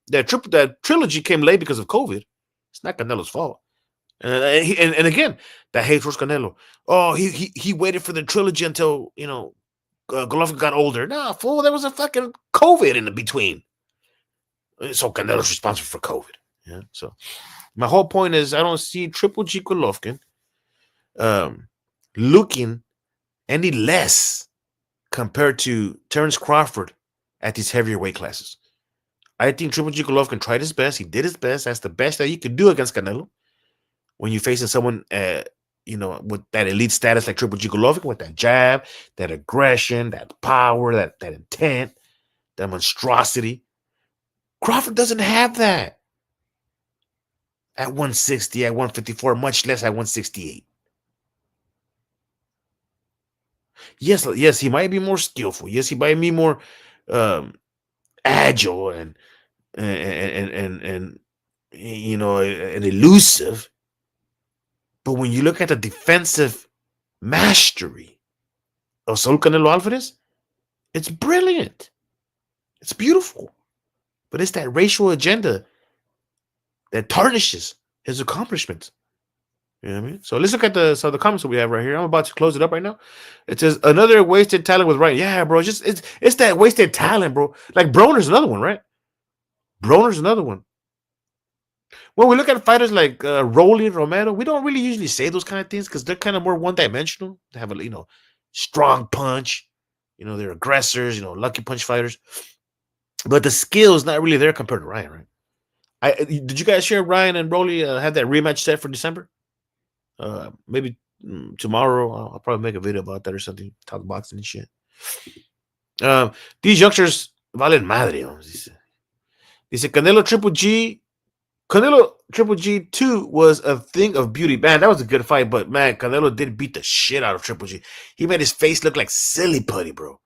That trilogy came late because of COVID. It's not Canelo's fault. And again, that hate towards Canelo. Oh, he waited for the trilogy until Golovkin got older. Nah, fool, there was a fucking COVID in the between. So Canelo's responsible for COVID. Yeah. So my whole point is I don't see Triple G Golovkin looking any less compared to Terence Crawford at these heavier weight classes. I think Triple G Golovkin tried his best. He did his best. That's the best that you could do against Canelo. When you're facing someone, with that elite status like Triple G Golovkin, with that jab, that aggression, that power, that intent, that monstrosity. Crawford doesn't have that at 160, at 154, much less at 168. Yes, he might be more skillful. Yes, he might be more agile and elusive. But when you look at the defensive mastery of Saul Canelo Alvarez, it's brilliant. It's beautiful. But it's that racial agenda that tarnishes his accomplishments. You know what I mean? So let's look at the comments that we have right here. I'm about to close it up right now. It says another wasted talent with Ryan. Yeah, bro. It's that wasted talent, bro. Like Broner's another one, right? Broner's another one. When we look at fighters like Rolly and Romero, we don't really usually say those kind of things because they're kind of more one-dimensional. They have a strong punch. They're aggressors. Lucky punch fighters. But the skill is not really there compared to Ryan, right? Did you guys share Ryan and Rolly have that rematch set for December? Maybe tomorrow I'll probably make a video about that or something. Talk boxing and shit. These youngsters valen madre. Dice Canelo Triple G 2 was a thing of beauty. Man, that was a good fight, but man, Canelo did beat the shit out of Triple G. He made his face look like silly putty, bro.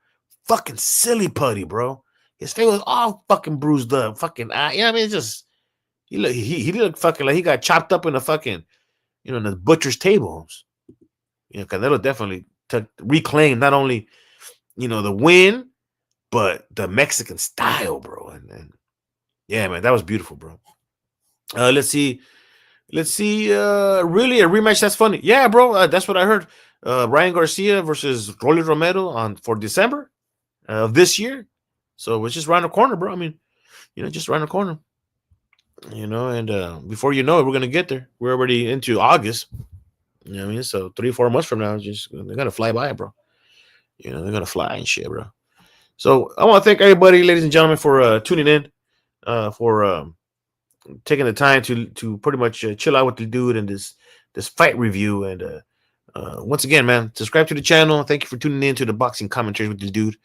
Fucking silly putty, bro. His face was all fucking bruised up. Fucking eye. It's just He looked fucking like he got chopped up in a fucking, in the butcher's table. Canelo definitely reclaimed not only, the win, but the Mexican style, bro. And yeah, man, that was beautiful, bro. Let's see. Really a rematch? That's funny. Yeah, bro. That's what I heard. Ryan Garcia versus Rolly Romero for December of this year. So it's just around the corner, bro. I mean, just around the corner. And before you know it, we're gonna get there. We're already into August. You know what I mean? So 3-4 months from now, they're gonna fly by, bro. They're gonna fly and shit, bro. So I want to thank everybody, ladies and gentlemen, for tuning in, for taking the time to pretty much chill out with the dude and this fight review. And once again, man, subscribe to the channel. Thank you for tuning in to the boxing commentaries with the dude.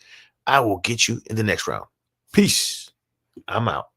I will get you in the next round. Peace. I'm out.